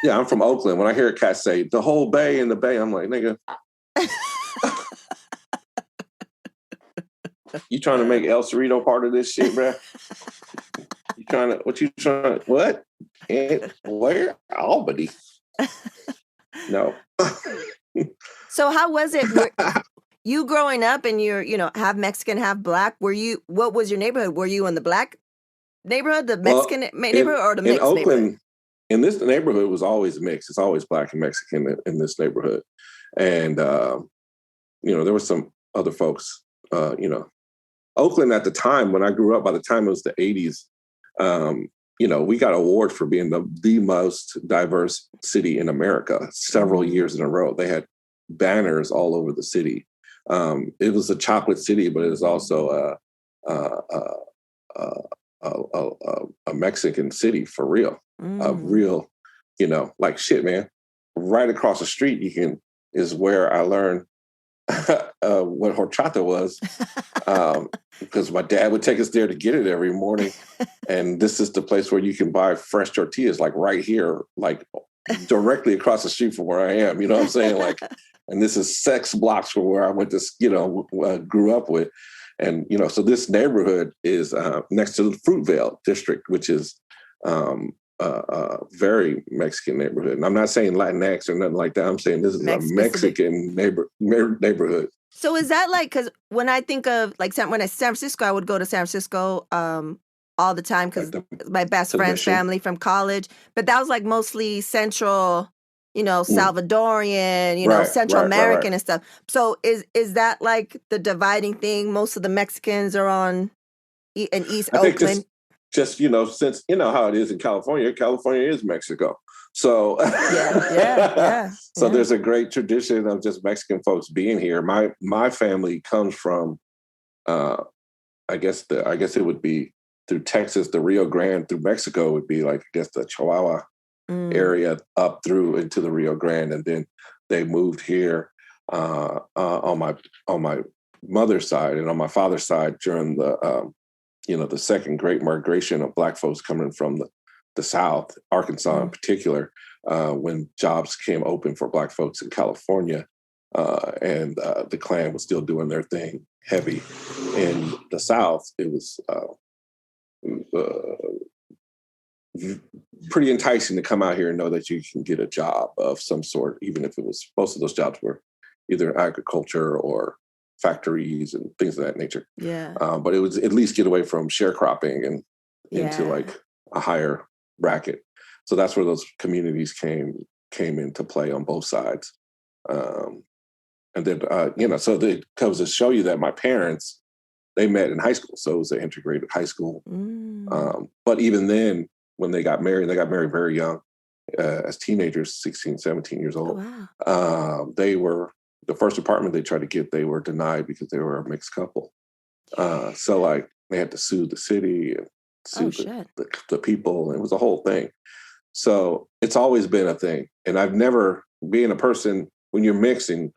Speaker 2: Yeah, I'm from Oakland. When I hear a cat say the whole Bay in the Bay, I'm like, nigga, you trying to make El Cerrito part of this shit, bruh? What? And where? Albany. No.
Speaker 1: So how was it? You growing up and you're, half Mexican, half Black, what was your neighborhood? Were you in the Black neighborhood, the Mexican neighborhood, or the mixed
Speaker 2: in Oakland,
Speaker 1: neighborhood?
Speaker 2: In this neighborhood was always mixed. It's always Black and Mexican in this neighborhood. And, there was some other folks. You know, Oakland at the time when I grew up, by the time it was the 80s, you know, we got an award for being the most diverse city in America several years in a row. They had banners all over the city. It was a chocolate city, but it was also a Mexican city for real. A real, you know, like shit, man. Right across the street, is where I learned what horchata was, because my dad would take us there to get it every morning. And this is the place where you can buy fresh tortillas, like right here, like directly across the street from where I am. You know what I'm saying? Like, and this is 6 blocks from where I went to, you know, grew up with. And, you know, so this neighborhood is next to the Fruitvale district, which is very Mexican neighborhood. And I'm not saying Latinx or nothing like that. I'm saying this is a Mexican neighborhood.
Speaker 1: So is that like, because when I think of like San Francisco, I would go to San Francisco all the time because my best friend's family from college. But that was like mostly central, you know, Salvadorian, you know, Central American and stuff. So is that like the dividing thing? Most of the Mexicans are in East Oakland.
Speaker 2: Just, you know, since you know how it is in California, California is Mexico. So so there's a great tradition of just Mexican folks being here. My family comes from I guess it would be through Texas, the Rio Grande through Mexico would be like, I guess, the Chihuahua area up through into the Rio Grande, and then they moved here on my mother's side, and on my father's side during the you know, the second great migration of Black folks coming from the South, Arkansas in particular, when jobs came open for Black folks in California, and the Klan was still doing their thing heavy in the South. It was pretty enticing to come out here and know that you can get a job of some sort, even if it was, most of those jobs were either agriculture or factories and things of that nature.
Speaker 1: Yeah.
Speaker 2: But it was at least get away from sharecropping and into like a higher bracket. So that's where those communities came into play on both sides. And then, you know, so it comes to show you that my parents, they met in high school. So it was an integrated high school. But even then, when they got married very young, as teenagers, 16, 17 years old. Oh, wow. They were, the first apartment they tried to get, they were denied because they were a mixed couple. So like they had to sue the city and sue the people. And it was a whole thing. So it's always been a thing. And I've never, being a person, when you're mixing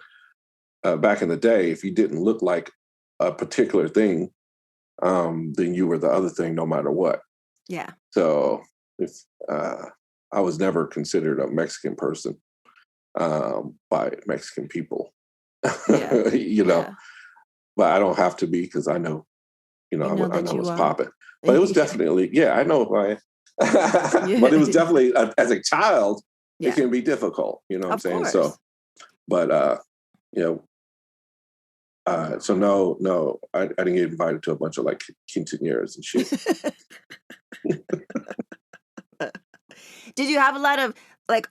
Speaker 2: back in the day, if you didn't look like a particular thing, then you were the other thing no matter what.
Speaker 1: Yeah.
Speaker 2: So if I was never considered a Mexican person by Mexican people, you know, but I don't have to be because I know, you know, I know what's popping. But it was definitely, I know who I am. But it was definitely, as a child, it can be difficult, you know what I'm saying? Course. So, but, you know, so no, I didn't get invited to a bunch of like quinceañeras and shit.
Speaker 1: Did you have a lot of, like,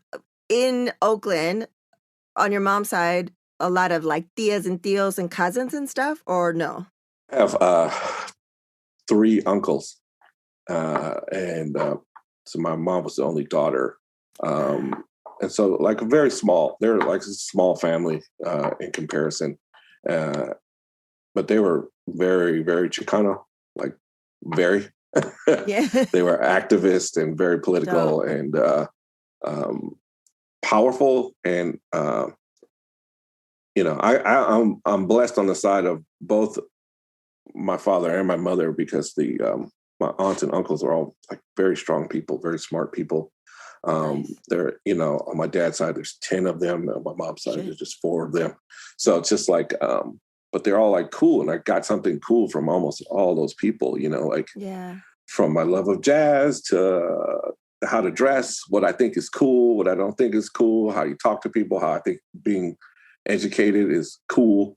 Speaker 1: in Oakland, on your mom's side, a lot of like tias and tios and cousins and stuff, or no?
Speaker 2: I have 3 uncles. And so my mom was the only daughter. And so like a very small, they're like a small family in comparison. But they were very, very Chicano, like very. They were activists and very political and powerful. And you know, I'm blessed on the side of both my father and my mother because my aunts and uncles are all like very strong people, very smart people. Nice. They're, you know, on my dad's side, there's 10 of them. On my mom's side, there's just 4 of them. So it's just like, but they're all like cool. And I got something cool from almost all those people, you know, like from my love of jazz to how to dress, what I think is cool, what I don't think is cool, how you talk to people, how I think being educated is cool.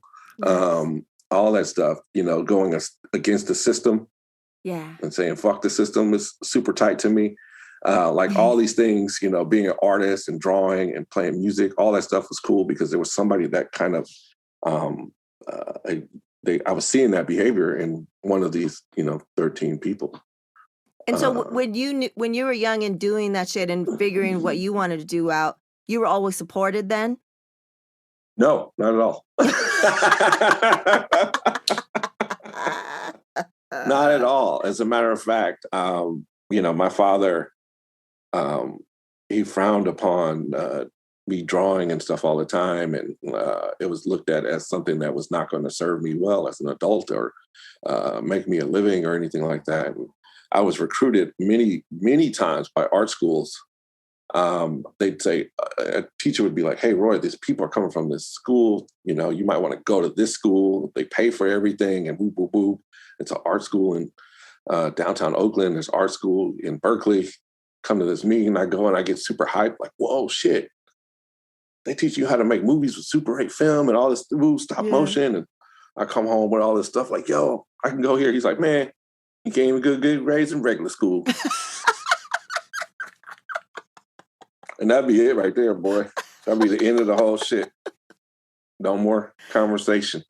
Speaker 2: All that stuff, you know, going against the system and saying, fuck the system is super tight to me. Like all these things, you know, being an artist and drawing and playing music, all that stuff was cool because there was somebody that kind of I was seeing that behavior in one of these, 13 people.
Speaker 1: And so when you were young and doing that shit and figuring what you wanted to do out, you were always supported then?
Speaker 2: No, not at all. Not at all. As a matter of fact, my father, he frowned upon me drawing and stuff all the time, and it was looked at as something that was not going to serve me well as an adult or make me a living or anything like that. And I was recruited many, many times by art schools. They'd say, a teacher would be like, "Hey, Roy, these people are coming from this school. You might want to go to this school. They pay for everything and whoop, whoop, whoop. It's an art school in downtown Oakland. There's art school in Berkeley. Come to this meeting." I go and I get super hyped, like, whoa, shit. They teach you how to make movies with Super 8 film and all this stop motion. And I come home with all this stuff like, yo, I can go here. He's like, man, you can't even get good grades in regular school. And that'd be it right there, boy. That'd be the end of the whole shit. No more conversation.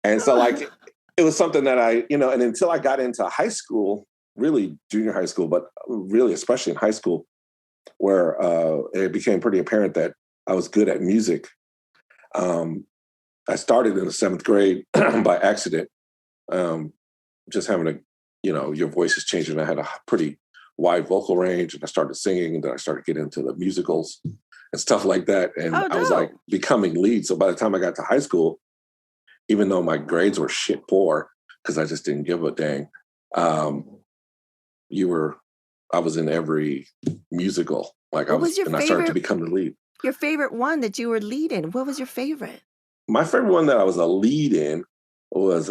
Speaker 2: And so it was something that and until I got into high school, really junior high school, but really especially in high school, where it became pretty apparent that I was good at music. I started in the 7th grade by accident, just having your voice is changing. I had a pretty wide vocal range, and I started singing, and then I started getting into the musicals and stuff like that. And I was like becoming lead. So by the time I got to high school, even though my grades were shit poor, because I just didn't give a dang, I was in every musical. I started to become the lead.
Speaker 1: Your favorite one that you were leading? What was your favorite?
Speaker 2: My favorite one that I was a lead in was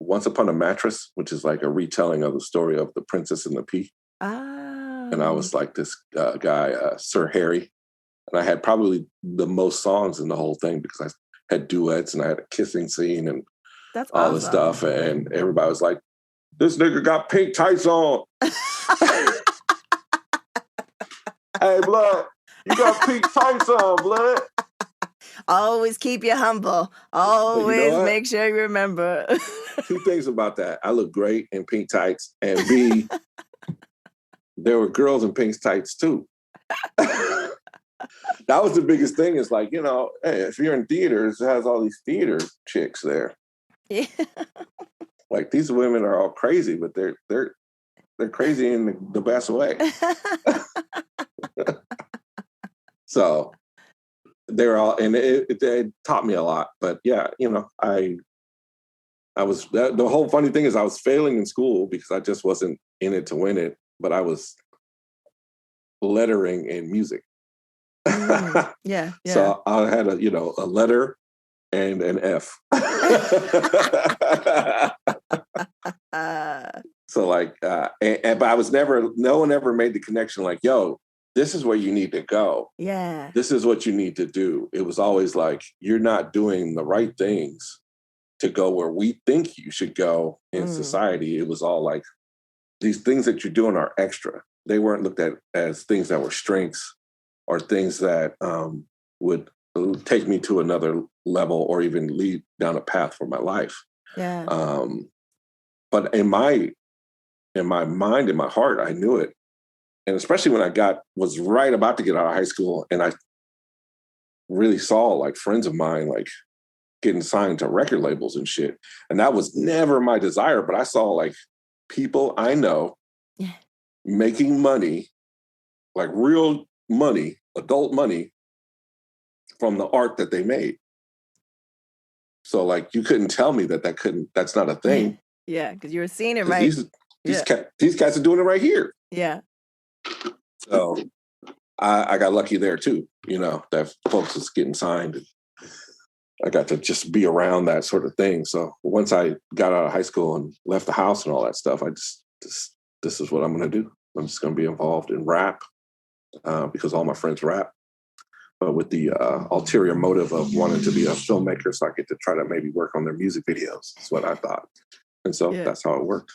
Speaker 2: Once Upon a Mattress, which is like a retelling of the story of The Princess and the Pea. And I was like this guy, Sir Harry. And I had probably the most songs in the whole thing because I had duets and I had a kissing scene and
Speaker 1: that's
Speaker 2: all
Speaker 1: awesome.
Speaker 2: this stuff. And everybody was like, this nigga got pink tights on. Hey, blood, you got pink tights on, blood.
Speaker 1: Always keep you humble. Always make sure you remember.
Speaker 2: 2 things about that. I look great in pink tights. And B, there were girls in pink tights too. That was the biggest thing. Is like, hey, if you're in theaters, it has all these theater chicks there.
Speaker 1: Yeah.
Speaker 2: Like these women are all crazy, but they're crazy in the best way. So they're all, and it taught me a lot. But yeah, I was, the whole funny thing is I was failing in school because I just wasn't in it to win it, but I was lettering in music.
Speaker 1: Yeah.
Speaker 2: So I had a letter and an F. So but I was no one ever made the connection like, yo, this is where you need to go.
Speaker 1: Yeah.
Speaker 2: This is what you need to do. It was always like, you're not doing the right things to go where we think you should go in society. It was all like, these things that you're doing are extra. They weren't looked at as things that were strengths or things that would take me to another level or even lead down a path for my life.
Speaker 1: Yeah.
Speaker 2: But in my mind, in my heart, I knew it. And especially when I was right about to get out of high school, and I really saw like friends of mine like getting signed to record labels and shit. And that was never my desire, but I saw like people I know making money, like real money, adult money from the art that they made. So like you couldn't tell me that's not a thing.
Speaker 1: Yeah, because you were seeing it right.
Speaker 2: These guys are doing it right here.
Speaker 1: Yeah.
Speaker 2: So I got lucky there too, that folks was getting signed. And I got to just be around that sort of thing. So once I got out of high school and left the house and all that stuff, I this is what I'm going to do. I'm just going to be involved in rap because all my friends rap, but with the ulterior motive of wanting to be a filmmaker, so I get to try to maybe work on their music videos. That's what I thought, and so that's how it worked.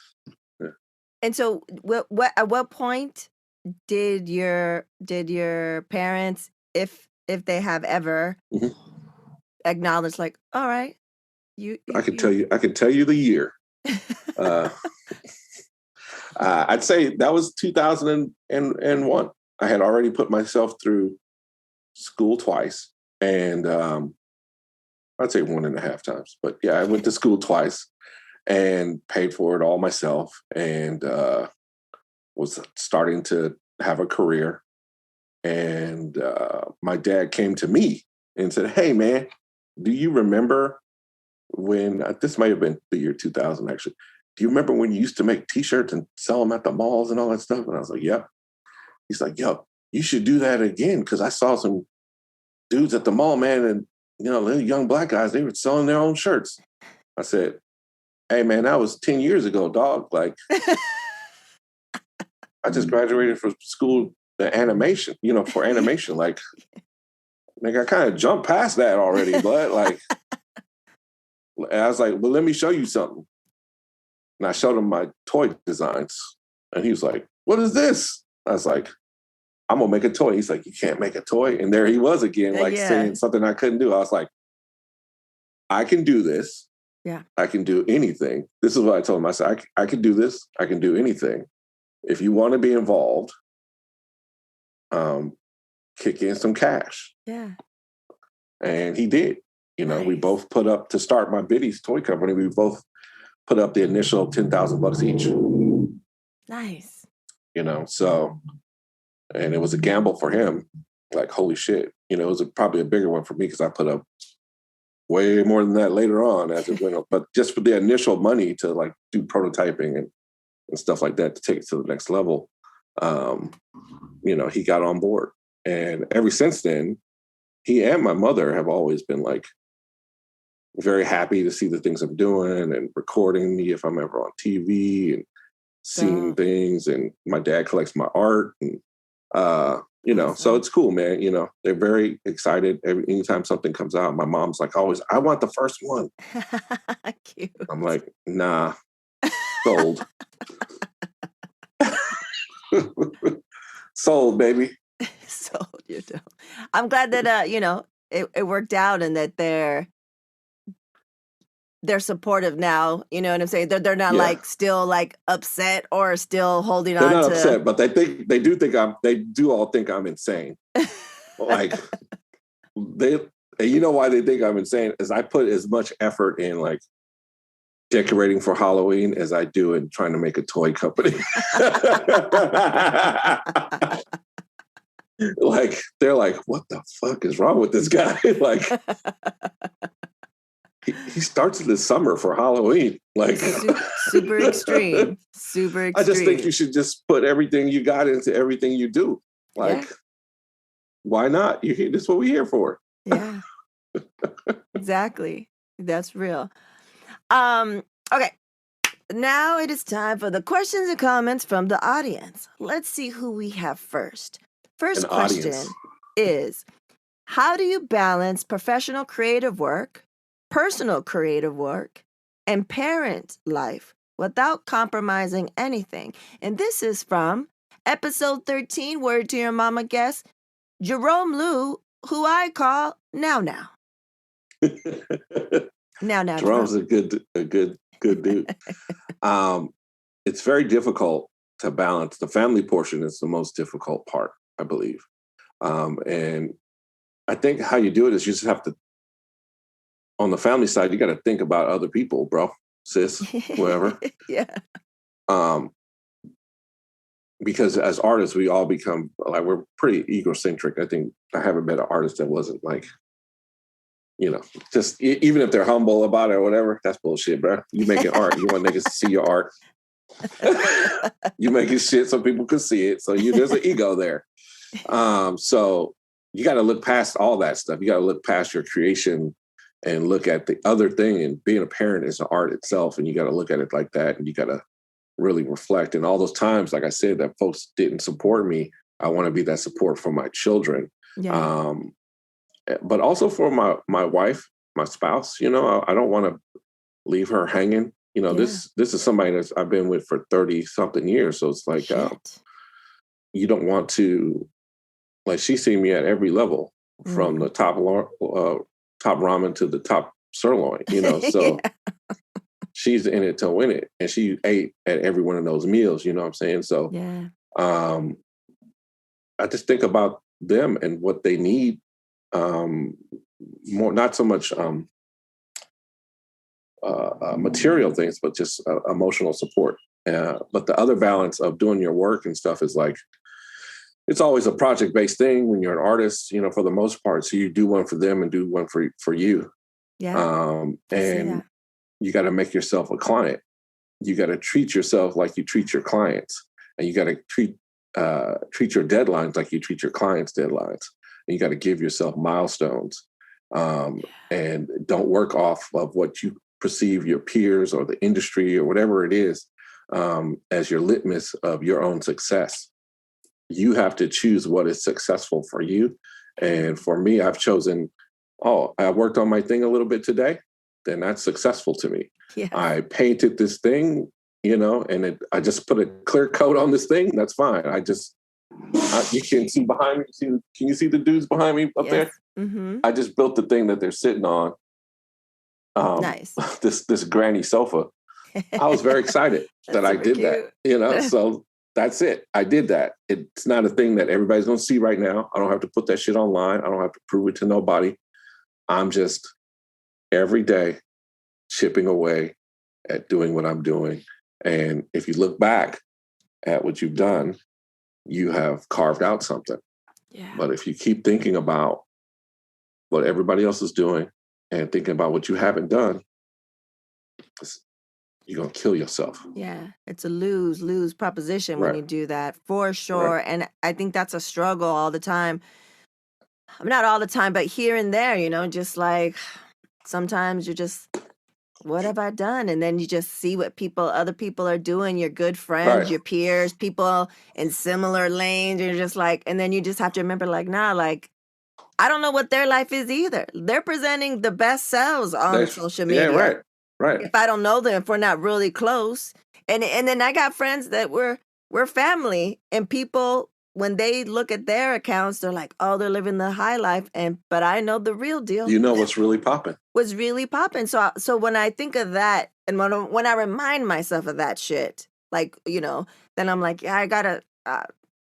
Speaker 2: Yeah.
Speaker 1: And so, at what point did your parents, if if they have ever acknowledged, like, all right,
Speaker 2: I can tell you the year. I'd say that was 2001. I had already put myself through school twice, and I'd say 1.5 times. But yeah, I went to school twice and paid for it all myself, and was starting to have a career. And my dad came to me and said, "Hey, man, do you remember when this might have been the year 2000, actually? Do you remember when you used to make T-shirts and sell them at the malls and all that stuff?" And I was like, "Yep." He's like, "Yo, you should do that again, because I saw some dudes at the mall, man, and little young black guys, they were selling their own shirts." I said, "Hey, man, that was 10 years ago, dog. Like, I just graduated from school, the animation, for animation. Like, nigga, I kind of jumped past that already, but like," and I was like, "Well, let me show you something." And I showed him my toy designs, and he was like, "What is this?" I was like, "I'm gonna make a toy." He's like, "You can't make a toy." And there he was again, like saying something I couldn't do. I was like, "I can do this.
Speaker 1: Yeah.
Speaker 2: I can do anything." This is what I told him. I said, I can do this. I can do anything. If you want to be involved, kick in some cash.
Speaker 1: Yeah.
Speaker 2: And he did.
Speaker 1: Nice.
Speaker 2: We both put up, to start my Biddy's toy company, we both put up the initial $10,000 each.
Speaker 1: Nice.
Speaker 2: So, and it was a gamble for him. Like, holy shit. It was probably a bigger one for me, because I put up way more than that later on as it went up. But just for the initial money to like do prototyping and stuff like that to take it to the next level, he got on board. And ever since then, he and my mother have always been like very happy to see the things I'm doing and recording me if I'm ever on TV and seeing things. And my dad collects my art, and awesome. So it's cool, man. They're very excited anytime something comes out. My mom's like, always, "I want the first one."
Speaker 1: Cute.
Speaker 2: I'm like, "Nah, sold." Sold, baby.
Speaker 1: Sold, you know. I'm glad that it worked out, and that they're supportive now. You know what I'm saying? They're not like still like upset or still holding on to.
Speaker 2: They're not upset, but they do all think I'm insane. Like, you know why they think I'm insane is I put as much effort in like decorating for Halloween as I do in trying to make a toy company. Like, they're like, "What the fuck is wrong with this guy?" Like, he starts this summer for Halloween. Like,
Speaker 1: super extreme. Super extreme.
Speaker 2: I just think you should just put everything you got into everything you do. Like, why not? This is what we're here for.
Speaker 1: Yeah. Exactly. That's real. Okay. Now it is time for the questions and comments from the audience. Let's see who we have first. First question is, how do you balance professional creative work, personal creative work, and parent life without compromising anything? And this is from episode 13, Word to Your Mama guest, Jerome Lou, who I call Now Now. Now.
Speaker 2: Jerome's a good dude. It's very difficult to balance. The family portion is the most difficult part, I believe. And I think how you do it is you just have to, on the family side, you got to think about other people, bro, sis, whoever.
Speaker 1: Yeah.
Speaker 2: Because as artists, we all become like, we're pretty egocentric. I think I haven't met an artist that wasn't like, just even if they're humble about it or whatever, that's bullshit, bro. You making art, you want niggas to see your art. You making shit so people can see it. So there's an ego there. So you got to look past all that stuff. You got to look past your creation and look at the other thing. And being a parent is an art itself. And you got to look at it like that. And you got to really reflect. And all those times, like I said, that folks didn't support me, I want to be that support for my children.
Speaker 1: Yeah.
Speaker 2: But also for my wife, my spouse, I don't want to leave her hanging. This is somebody that I've been with for 30 something years. So it's like, you don't want to, like, she's seen me at every level. from
Speaker 1: Mm.
Speaker 2: the top ramen to the top sirloin,
Speaker 1: Yeah.
Speaker 2: so she's in it to win it. And she ate at every one of those meals, you know what I'm saying? So
Speaker 1: Yeah.
Speaker 2: um, I just think about them and what they need um, more, not so much material things, but just emotional support. But the other balance of doing your work and stuff is like, it's always a project based thing when you're an artist, for the most part. So you do one for them and do one for you.
Speaker 1: Yeah. I see
Speaker 2: And
Speaker 1: that.
Speaker 2: you got to make yourself a client. You got to treat yourself like you treat your clients, and you got to treat your deadlines like you treat your clients' deadlines. And you got to give yourself milestones, and don't work off of what you perceive your peers or the industry or whatever it is as your litmus of your own success. You have to choose what is successful for you. And for me, I've chosen, oh, I worked on my thing a little bit today, then that's successful to me.
Speaker 1: Yes.
Speaker 2: I painted this thing, and I just put a clear coat on this thing, that's fine. You can see behind me. Can you see the dudes behind me up
Speaker 1: Yes.
Speaker 2: there?
Speaker 1: Mm-hmm.
Speaker 2: I just built the thing that they're sitting on,
Speaker 1: Nice.
Speaker 2: this granny sofa. I was very excited that
Speaker 1: That's
Speaker 2: I
Speaker 1: super
Speaker 2: did that,
Speaker 1: cute.
Speaker 2: so that's it. I did that. It's not a thing that everybody's going to see right now. I don't have to put that shit online. I don't have to prove it to nobody. I'm just every day chipping away at doing what I'm doing. And if you look back at what you've done, you have carved out something.
Speaker 1: Yeah.
Speaker 2: But if you keep thinking about what everybody else is doing and thinking about what you haven't done, you're going to kill yourself.
Speaker 1: Yeah. It's a lose-lose proposition when
Speaker 2: Right.
Speaker 1: you do that, for
Speaker 2: Right.
Speaker 1: sure. And I think that's a struggle all the time. Not all the time, but here and there, just like sometimes you're just, what have I done? And then you just see what other people are doing, your good friends,
Speaker 2: Right.
Speaker 1: your peers, people in similar lanes. You're just like, and then you just have to remember, like, nah, like, I don't know what their life is either. They're presenting the best selves on social
Speaker 2: Yeah,
Speaker 1: media.
Speaker 2: right. Right.
Speaker 1: If I don't know them, if we're not really close. And then I got friends that we're family, and people, when they look at their accounts, they're like, oh, they're living the high life. But I know the real deal
Speaker 2: You know what's really popping.
Speaker 1: was really popping. So when I think of that, and when I remind myself of that shit, like, then I'm like, yeah, I gotta,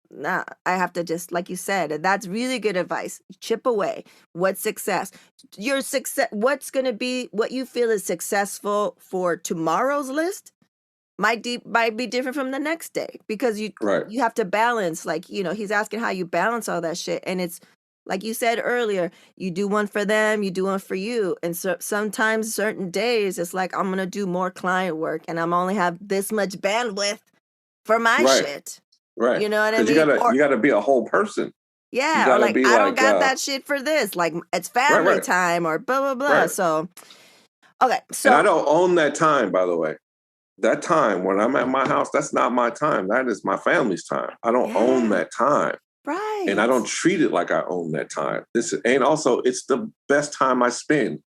Speaker 1: nah, I have to just, like you said, and that's really good advice. Chip away. What's success? Your success, what's gonna be what you feel is successful for tomorrow's list might be different from the next day, because
Speaker 2: Right.
Speaker 1: you have to balance, like, he's asking how you balance all that shit. And it's like you said earlier, you do one for them, you do one for you. And so sometimes certain days it's like, I'm gonna do more client work and I'm only have this much bandwidth for my
Speaker 2: Right.
Speaker 1: shit.
Speaker 2: Right.
Speaker 1: You know what I
Speaker 2: Because you
Speaker 1: mean?
Speaker 2: gotta
Speaker 1: Or
Speaker 2: you gotta be a whole person. You
Speaker 1: yeah, or
Speaker 2: gotta
Speaker 1: like,
Speaker 2: be
Speaker 1: I don't
Speaker 2: like
Speaker 1: got that shit for this. Like, it's
Speaker 2: right,
Speaker 1: family
Speaker 2: right,
Speaker 1: time or blah blah blah.
Speaker 2: right.
Speaker 1: So okay,
Speaker 2: And I
Speaker 1: so
Speaker 2: don't own that time, by the way. That time when I'm at my house, that's not my time. That is my family's time. I don't own
Speaker 1: yeah,
Speaker 2: that time. And I
Speaker 1: right.
Speaker 2: don't treat it like I own that time. And also it's the best time I spend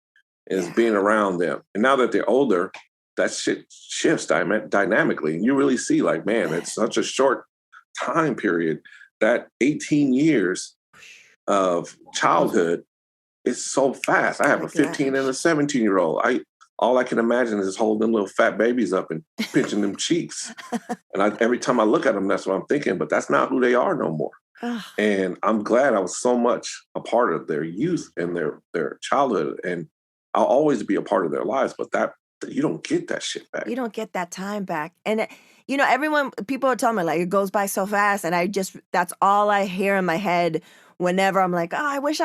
Speaker 2: is
Speaker 1: Yeah,
Speaker 2: being around them. And now that they're older, that shit shifts dynamically. And you really see, like, man,
Speaker 1: yeah.
Speaker 2: it's such a short time period. That 18 years of
Speaker 1: Goes
Speaker 2: childhood is so fast. I have a
Speaker 1: like
Speaker 2: 15 and
Speaker 1: that.
Speaker 2: a 17-year-old. All I can imagine is holding them little fat babies up and pinching them cheeks. And every time I look at them, that's what I'm thinking. But that's not who they are no more.
Speaker 1: Ugh.
Speaker 2: And I'm glad I was so much a part of their youth and their childhood. And I'll always be a part of their lives. But that you don't get that shit back.
Speaker 1: You don't get that time back. And people are telling me, like, it goes by so fast, and that's all I hear in my head whenever I'm like, oh, I wish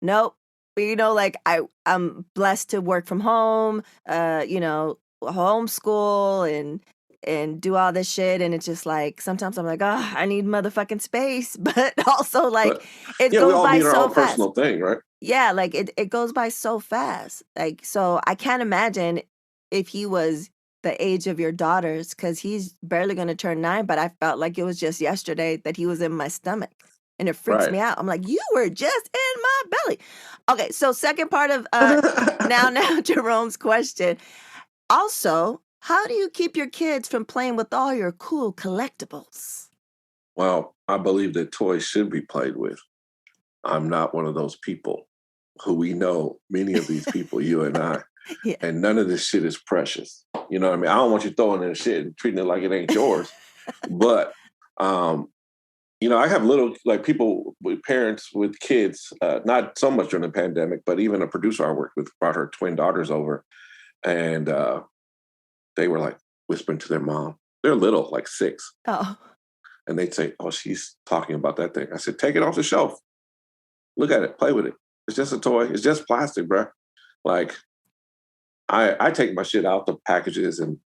Speaker 1: nope. Like, I'm blessed to work from home, homeschool and do all this shit. And it's just like, sometimes I'm like, oh, I need motherfucking space. But also, like,
Speaker 2: But
Speaker 1: it
Speaker 2: yeah, we
Speaker 1: goes
Speaker 2: all
Speaker 1: by
Speaker 2: need our
Speaker 1: so
Speaker 2: own
Speaker 1: fast.
Speaker 2: personal thing, right?
Speaker 1: Yeah, like, it goes by so fast. Like, so I can't imagine if he was the age of your daughters, because he's barely going to turn 9, but I felt like it was just yesterday that he was in my stomach. And it freaks
Speaker 2: Right.
Speaker 1: me out. I'm like, you were just in my belly. Okay, so second part of now Jerome's question. Also, how do you keep your kids from playing with all your cool collectibles?
Speaker 2: Well, I believe that toys should be played with. I'm not one of those people who we know, many of these people, you and I,
Speaker 1: Yeah.
Speaker 2: and none of this shit is precious. You know what I mean? I don't want you throwing in shit and treating it like it ain't yours. But, I have little, like people with parents with kids, not so much during the pandemic, but even a producer I worked with brought her twin daughters over. And they were like whispering to their mom. They're little, like 6.
Speaker 1: Oh.
Speaker 2: And they'd say, "Oh, she's talking about that thing." I said, "Take it off the shelf. Look at it. Play with it. It's just a toy. It's just plastic, bro." Like, I take my shit out the packages and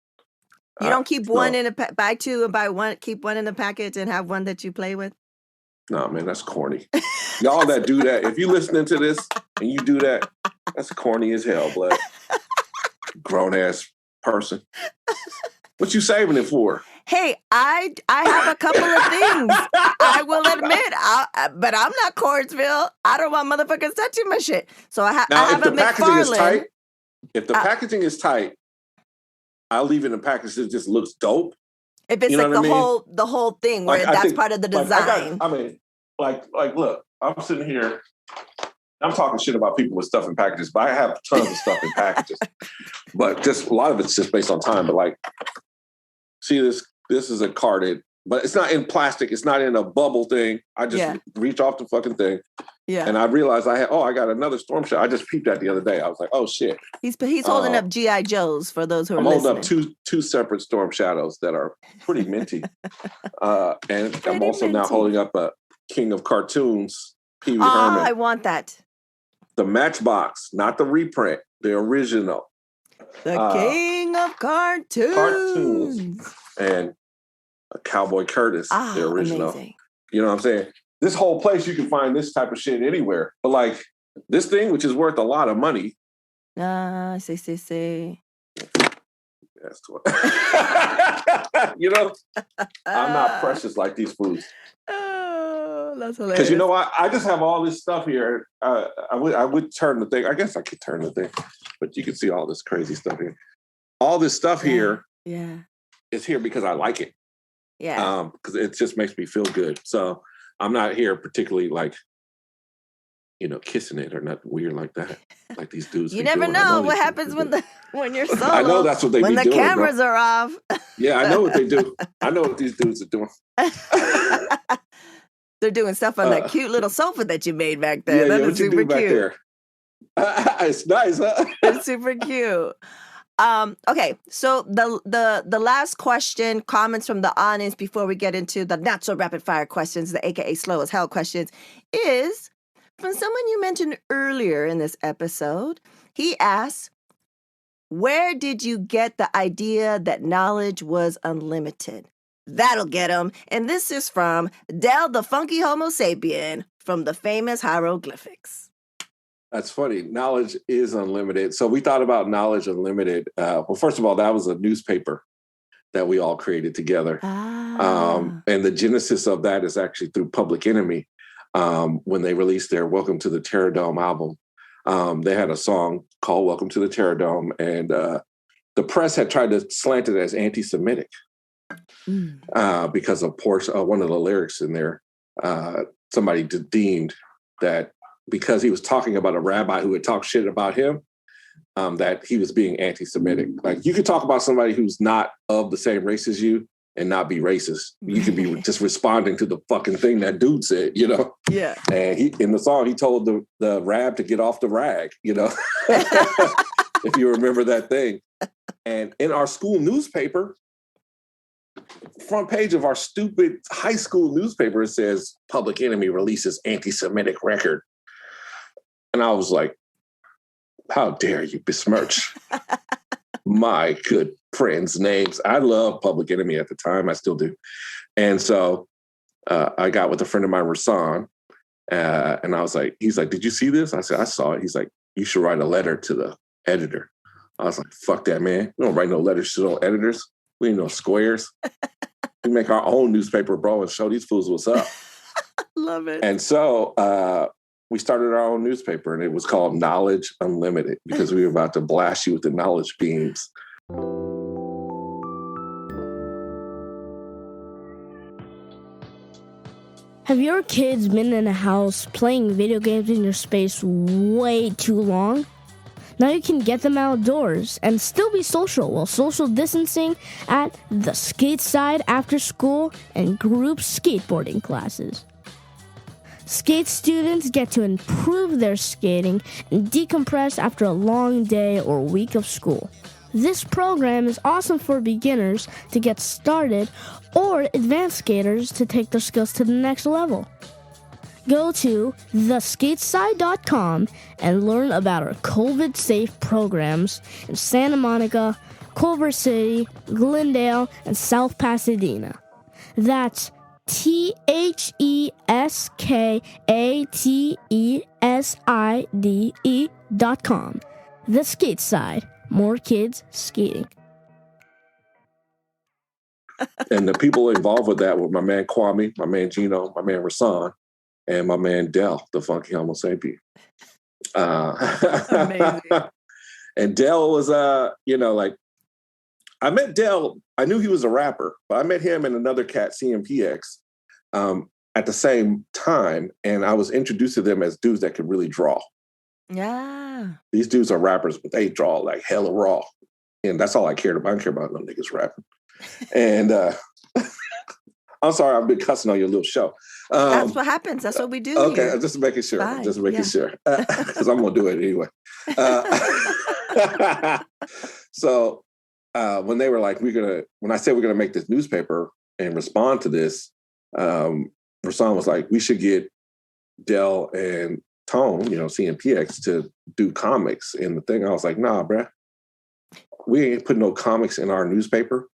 Speaker 1: You don't keep one in a buy two and buy one. Keep one in the package and have one that you play with.
Speaker 2: No, man, that's corny. Y'all that do that, if you listening to this and you do that, that's corny as hell, blood. Grown ass person. What you saving it for?
Speaker 1: Hey, I have a couple of things. I will admit, but I'm not Cordsville. I don't want motherfuckers touching my shit. So I have
Speaker 2: if
Speaker 1: a
Speaker 2: the packaging is
Speaker 1: McFarlane.
Speaker 2: tight, if the packaging is tight, I'll leave it in a package that just looks dope.
Speaker 1: If it's like the whole thing where that's part of the design.
Speaker 2: Look, I'm sitting here. I'm talking shit about people with stuff in packages, but I have tons of stuff in packages. But just a lot of it's just based on time. But like, see this is a carded, but it's not in plastic. It's not in a bubble thing. I just reach off the fucking thing. Yeah. And I realized I got another Storm Shadow. I just peeped that the other day. I was like, oh shit.
Speaker 1: He's holding up G.I. Joes for those who are listening.
Speaker 2: I'm holding up two separate Storm Shadows that are pretty minty. And I'm also now holding up a King of Cartoons, Pee Wee Herman.
Speaker 1: I want that.
Speaker 2: The Matchbox, not the reprint, the original.
Speaker 1: The King of Cartoons.
Speaker 2: And Cowboy Curtis, the original.
Speaker 1: Amazing.
Speaker 2: You know what I'm saying? This whole place, you can find this type of shit anywhere. But like this thing, which is worth a lot of money.
Speaker 1: See.
Speaker 2: That's what. I'm not precious like these foods.
Speaker 1: Oh, that's hilarious.
Speaker 2: Because you know what? I just have all this stuff here. I would turn the thing. I guess I could turn the thing, but you can see all this crazy stuff here. All this stuff here is here because I like it. Yeah. Because it just makes me feel good. So I'm not here particularly like, kissing it or nothing weird like that. Like these dudes.
Speaker 1: You never know what happens when you're solo.
Speaker 2: I know that's what they be doing.
Speaker 1: When the cameras are off.
Speaker 2: Yeah, I know what they do. I know what these dudes are doing.
Speaker 1: They're doing stuff on that cute little sofa that you made back there. That is super cute. Back there?
Speaker 2: It's nice, huh?
Speaker 1: It's super cute. Okay, so the last question, comments from the audience before we get into the not so rapid fire questions, the AKA slow as hell questions, is from someone you mentioned earlier in this episode. He asks, where did you get the idea that knowledge was unlimited? That'll get him. And this is from Del the Funky Homo Sapien from the famous hieroglyphics.
Speaker 2: That's funny. Knowledge is unlimited. So we thought about Knowledge Unlimited. Well, first of all, that was a newspaper that we all created together. And the genesis of that is actually through Public Enemy. When they released their Welcome to the Terror Dome album, they had a song called Welcome to the Terror Dome. And the press had tried to slant it as anti-Semitic because of one of the lyrics in there. Somebody deemed that because he was talking about a rabbi who had talked shit about him, that he was being anti-Semitic. Like, you could talk about somebody who's not of the same race as you and not be racist. You could be just responding to the fucking thing that dude said, Yeah. And in the song, he told the rab to get off the rag, if you remember that thing. And in our school newspaper, front page of our stupid high school newspaper, it says Public Enemy releases anti-Semitic record. And I was like, how dare you besmirch my good friends' names. I love Public Enemy at the time. I still do. And so I got with a friend of mine, Rasan, and I was like, he's like, did you see this? I said, I saw it. He's like, you should write a letter to the editor. I was like, fuck that, man. We don't write no letters to no editors. We ain't no squares. We make our own newspaper, bro, and show these fools what's up.
Speaker 1: Love it.
Speaker 2: And so we started our own newspaper, and it was called Knowledge Unlimited because we were about to blast you with the knowledge beams.
Speaker 3: Have your kids been in a house playing video games in your space way too long? Now you can get them outdoors and still be social while social distancing at the skate side after school and group skateboarding classes. Skate students get to improve their skating and decompress after a long day or week of school. This program is awesome for beginners to get started or advanced skaters to take their skills to the next level. Go to theskateside.com and learn about our COVID-safe programs in Santa Monica, Culver City, Glendale, and South Pasadena. That's theskateside.com. The Skate Side. More kids skating.
Speaker 2: And the people involved with that were my man Kwame, my man Gino, my man Rasan, and my man Dell, the funky Homo sapien.
Speaker 1: Amazing.
Speaker 2: And Dell was, like, I met Dell. I knew he was a rapper, but I met him and another cat, CMPX, at the same time. And I was introduced to them as dudes that could really draw.
Speaker 1: Yeah.
Speaker 2: These dudes are rappers, but they draw like hella raw. And that's all I cared about. I don't care about no niggas rapping. And I'm sorry, I've been cussing on your little show.
Speaker 1: That's what happens. That's what we do.
Speaker 2: Okay,
Speaker 1: here.
Speaker 2: just making sure.
Speaker 1: Fine.
Speaker 2: Just making sure. Because I'm going to do it anyway. So when they were like, when I said we're going to make this newspaper and respond to this, Rasan was like, we should get Dell and Tone, CMPX, to do comics in the thing. I was like, nah, bruh. We ain't putting no comics in our newspaper.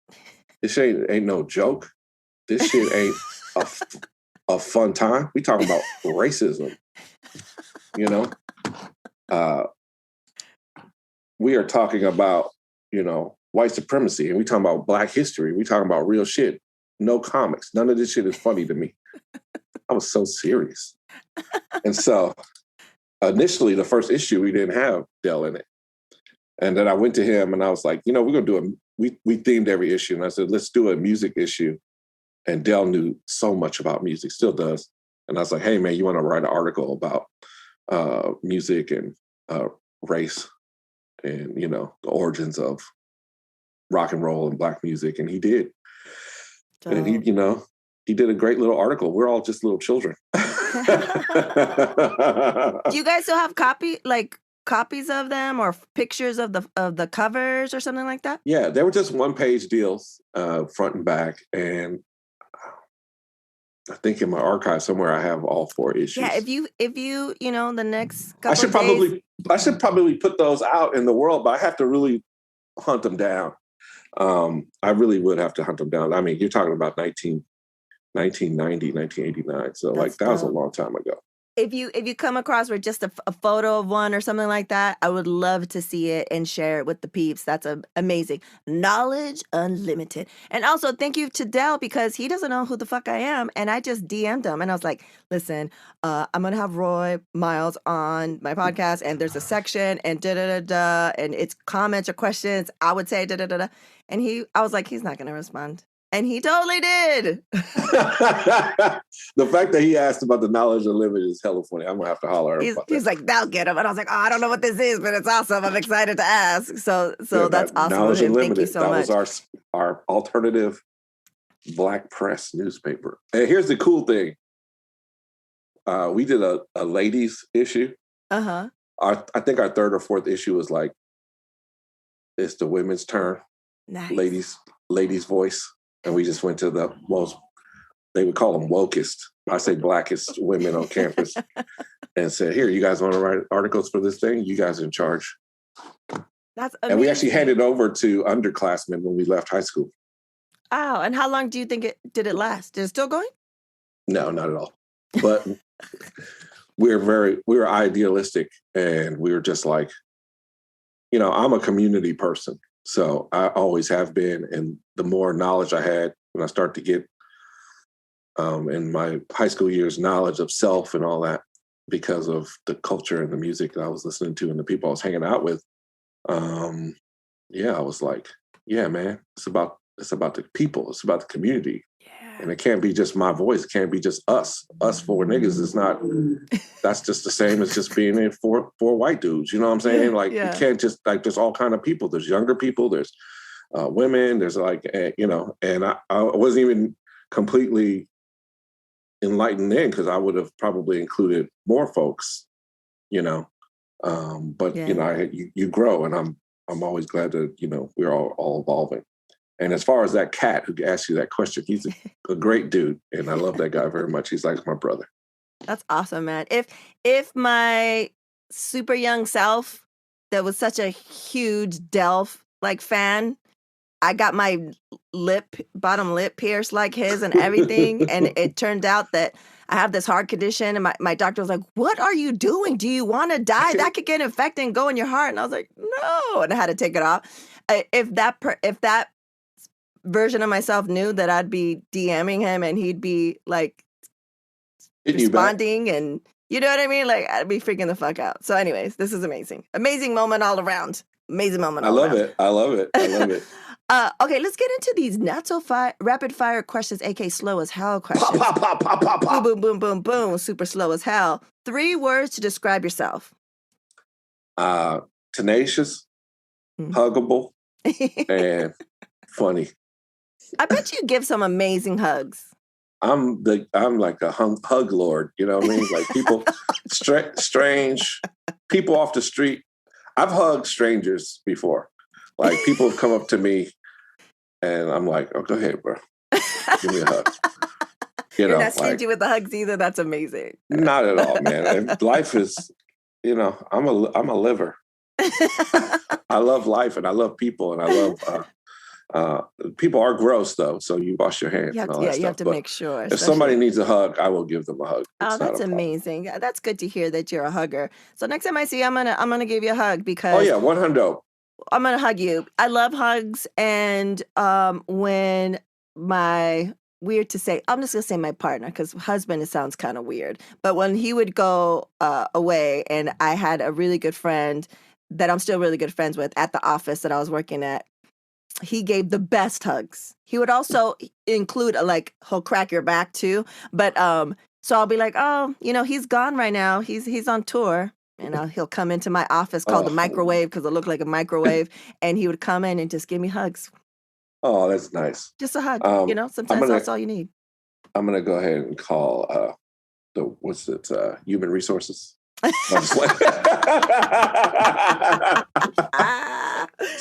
Speaker 2: This shit ain't no joke. This shit ain't a fun time. We talking about racism. We are talking about, white supremacy, and we talking about Black history. We talking about real shit. No comics. None of this shit is funny to me. I was so serious. And so initially, the first issue, we didn't have Dell in it. And then I went to him and I was like, we're going to do we themed every issue. And I said, let's do a music issue. And Dell knew so much about music, still does. And I was like, hey, man, you want to write an article about music and race and, the origins of rock and roll and Black music. And he did. Dope. And he did a great little article. We're all just little children.
Speaker 1: Do you guys still have copies of them or pictures of the covers or something like that?
Speaker 2: Yeah, they were just 1-page deals, front and back. And I think in my archive somewhere I have all 4 issues.
Speaker 1: Yeah, if you the next couple
Speaker 2: I should probably put those out in the world, but I have to really hunt them down. I really would have to hunt them down. I mean, you're talking about 1990, 1989. So that was a long time ago.
Speaker 1: If you come across with just a photo of one or something like that, I would love to see it and share it with the peeps. That's amazing. Knowledge unlimited. And also thank you to Dell, because he doesn't know who the fuck I am. And I just DM'd him and I was like, listen, I'm going to have Roy Miles on my podcast, and there's a section and da-da-da-da, and it's comments or questions. I would say da-da-da-da. And I was like, he's not going to respond. And he totally did.
Speaker 2: The fact that he asked about the knowledge unlimited is hella funny. I'm going to have to holler at him about that.
Speaker 1: He's like, they'll get him. And I was like, I don't know what this is, but it's awesome. I'm excited to ask. So that's awesome.
Speaker 2: Knowledge Unlimited.
Speaker 1: Thank you so much.
Speaker 2: That was our alternative Black press newspaper. And here's the cool thing. We did a ladies issue.
Speaker 1: Uh-huh.
Speaker 2: I think our 3rd or 4th issue was like, it's the women's turn.
Speaker 1: Nice.
Speaker 2: Ladies' voice. And we just went to the most, they would call them wokest, I say blackest women on campus, and said, here, you guys want to write articles for this thing? You guys are in charge.
Speaker 1: That's amazing.
Speaker 2: And we actually handed over to underclassmen when we left high school.
Speaker 1: Oh, and how long do you think did it last? Is it still going?
Speaker 2: No, not at all. But we were idealistic, and we were just like, I'm a community person. So I always have been, and the more knowledge I had when I started to get in my high school years, knowledge of self and all that, because of the culture and the music that I was listening to and the people I was hanging out with, I was like, yeah, man, it's about the people, it's about the community. And it can't be just my voice. It can't be just us. Us four niggas is not, that's just the same as just being in four white dudes. You know what I'm saying? Like, you can't just, like, there's all kind of people. There's younger people, there's women, there's like, and I wasn't even completely enlightened then because I would have probably included more folks, but, you grow, and I'm always glad that, we're all evolving. And as far as that cat who asked you that question, he's a great dude, and I love that guy very much. He's like my brother.
Speaker 1: That's awesome, man. If my super young self that was such a huge Delph like fan, I got my bottom lip pierced like his and everything, and it turned out that I have this heart condition, and my doctor was like, "What are you doing? Do you want to die? That could get infected and go in your heart." And I was like, "No," and I had to take it off. If that version of myself knew that I'd be DMing him and he'd be like responding, and you know what I mean? Like, I'd be freaking the fuck out. So anyways, this is amazing. Amazing moment all around. Amazing moment all around.
Speaker 2: I love it.
Speaker 1: Okay, let's get into these not so rapid fire questions, aka slow as hell questions.
Speaker 2: Pop, pop, pop, pop, pop, pop.
Speaker 1: Boom, boom, boom, boom, boom. Super slow as hell. 3 words to describe yourself.
Speaker 2: Tenacious, huggable, and funny.
Speaker 1: I bet you give some amazing hugs.
Speaker 2: I'm like a hug lord, you know what I mean? Like people, strange people off the street. I've hugged strangers before. Like people have come up to me, and I'm like, "Oh, go ahead, bro, give me a hug."
Speaker 1: You're not stingy with the hugs either. That's amazing.
Speaker 2: Not at all, man. Life is, I'm a liver. I love life, and I love people, and I love. People are gross though, so you wash your hands.
Speaker 1: You have to make sure.
Speaker 2: If somebody needs a hug, I will give them a hug.
Speaker 1: That's amazing. That's good to hear that you're a hugger. So next time I see you, I'm gonna give you a hug because
Speaker 2: 100.
Speaker 1: I'm gonna hug you. I love hugs, and when weird to say, I'm just gonna say my partner because husband, it sounds kind of weird. But when he would go away, and I had a really good friend that I'm still really good friends with at the office that I was working at. He gave the best hugs. He would also include he'll crack your back too. But so I'll be like, "Oh, he's gone right now. He's on tour." And he'll come into my office called the microwave because it looked like a microwave, and he would come in and just give me hugs.
Speaker 2: Oh, that's nice.
Speaker 1: Just a hug. Sometimes that's all you need.
Speaker 2: I'm gonna go ahead and call human resources. This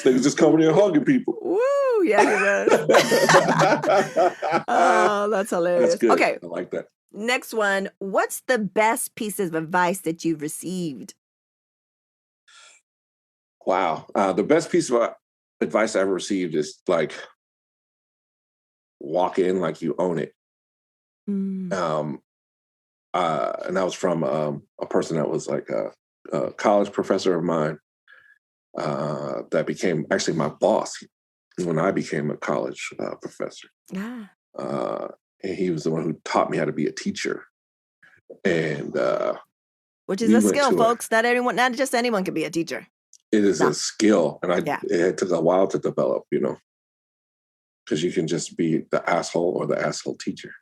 Speaker 2: nigga's just coming here hugging people.
Speaker 1: Woo! Yeah, he was. Oh, that's hilarious.
Speaker 2: That's good.
Speaker 1: Okay,
Speaker 2: I like that.
Speaker 1: Next one. What's the best piece of advice that you've received?
Speaker 2: Wow. The best piece of advice I ever received is like, walk in like you own it. And that was from a person that was like a college professor of mine that became actually my boss when I became a college professor.
Speaker 1: Yeah.
Speaker 2: And he was the one who taught me how to be a teacher. And
Speaker 1: which is a skill, folks. Not just anyone can be a teacher.
Speaker 2: It is a skill, and it took a while to develop, because you can just be the asshole or the asshole teacher.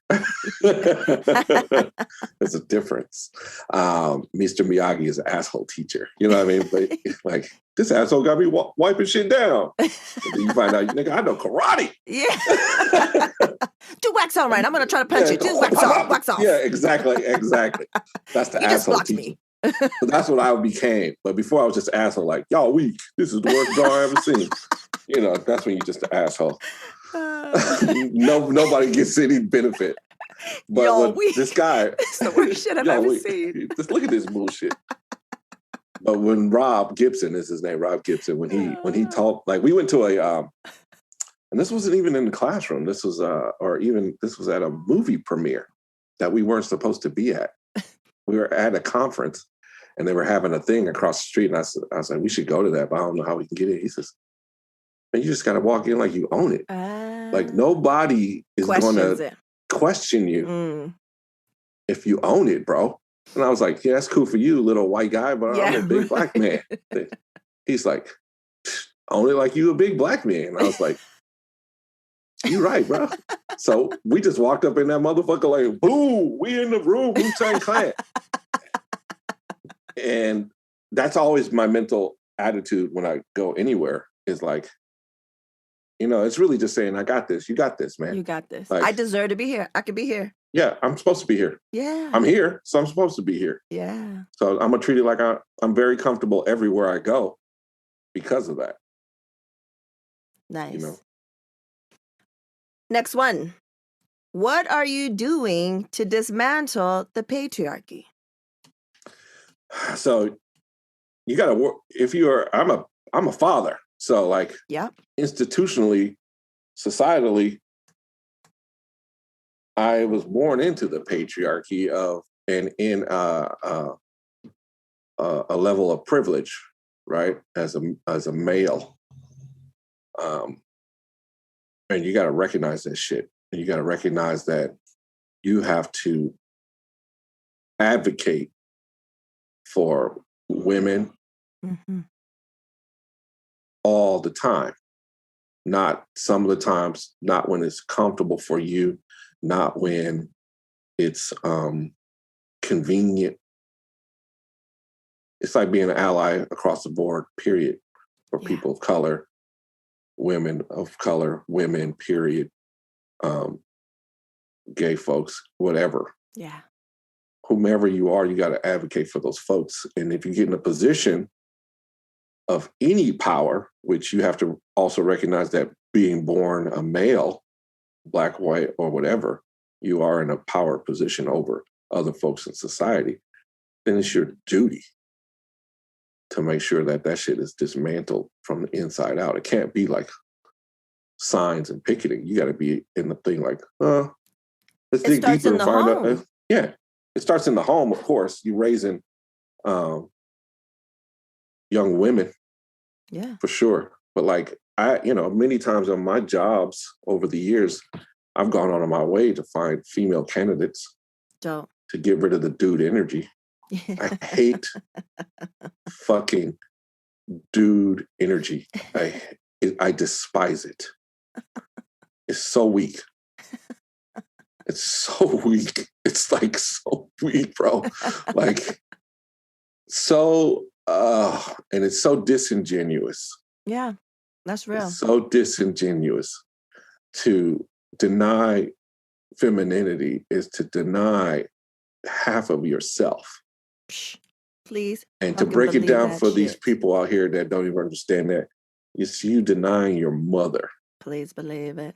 Speaker 2: There's a difference. Mr. Miyagi is an asshole teacher. You know what I mean? But like, this asshole got me wiping shit down. And then you find out, nigga, I know karate.
Speaker 1: Yeah. Do wax on right. I'm going to try to punch you. Do wax off.
Speaker 2: Yeah, exactly. That's the asshole teacher. Me. So that's what I became. But before I was just an asshole, like, y'all weak. This is the worst dog I ever seen. That's when you're just an asshole. Nobody gets any benefit. But this guy,
Speaker 1: it's the worst shit I've ever seen.
Speaker 2: Just look at this bullshit. But when Rob Gibson is his name, Rob Gibson, when he taught, like we went to a, and this wasn't even in the classroom. This was this was at a movie premiere that we weren't supposed to be at. We were at a conference, and they were having a thing across the street. And I was like, we should go to that, but I don't know how we can get in. He says, man, you just got to walk in like you own it. Like nobody is going to question you if you own it, bro. And I was like, yeah, that's cool for you, little white guy, but I'm a big black man. He's like, own it like you a big black man. And I was like, you're right, bro. So we just walked up in that motherfucker like, boo, we in the room, Wu-Tang Clan. And that's always my mental attitude when I go anywhere is like, it's really just saying, I got this. You got this, man.
Speaker 1: You got this.
Speaker 2: Like,
Speaker 1: I deserve to be here. I could be here.
Speaker 2: Yeah, I'm supposed to be here.
Speaker 1: Yeah.
Speaker 2: I'm here, so I'm supposed to be here.
Speaker 1: Yeah.
Speaker 2: So I'm going to treat it like I'm very comfortable everywhere I go because of that.
Speaker 1: Nice. Next one. What are you doing to dismantle the patriarchy?
Speaker 2: So you got to work. I'm a father. So like, institutionally, societally, I was born into the patriarchy and in a level of privilege, right? As a male, and you got to recognize that shit, and you got to recognize that you have to advocate for women all the time, not some of the times, not when it's comfortable for you, not when it's convenient. It's like being an ally across the board, period, for people of color, women of color, women, period, gay folks, whatever.
Speaker 1: Yeah.
Speaker 2: Whomever you are, you got to advocate for those folks. And if you get in a position of any power, which you have to also recognize that being born a male, black, white, or whatever, you are in a power position over other folks in society, then it's your duty to make sure that shit is dismantled from the inside out. It can't be like signs and picketing. You got to be in the thing like, let's dig deeper and find out. Yeah, it starts in the home, of course. You're raising young women, for sure. But like many times on my jobs over the years, I've gone out of my way to find female candidates to get rid of the dude energy. I hate fucking dude energy. I despise it. It's so weak. It's so weak. It's like so weak, bro. Like so and it's so disingenuous.
Speaker 1: Yeah, that's real.
Speaker 2: It's so disingenuous. To deny femininity is to deny half of yourself.
Speaker 1: Please.
Speaker 2: And to break it down for these people out here that don't even understand that, it's you denying your mother.
Speaker 1: Please believe it.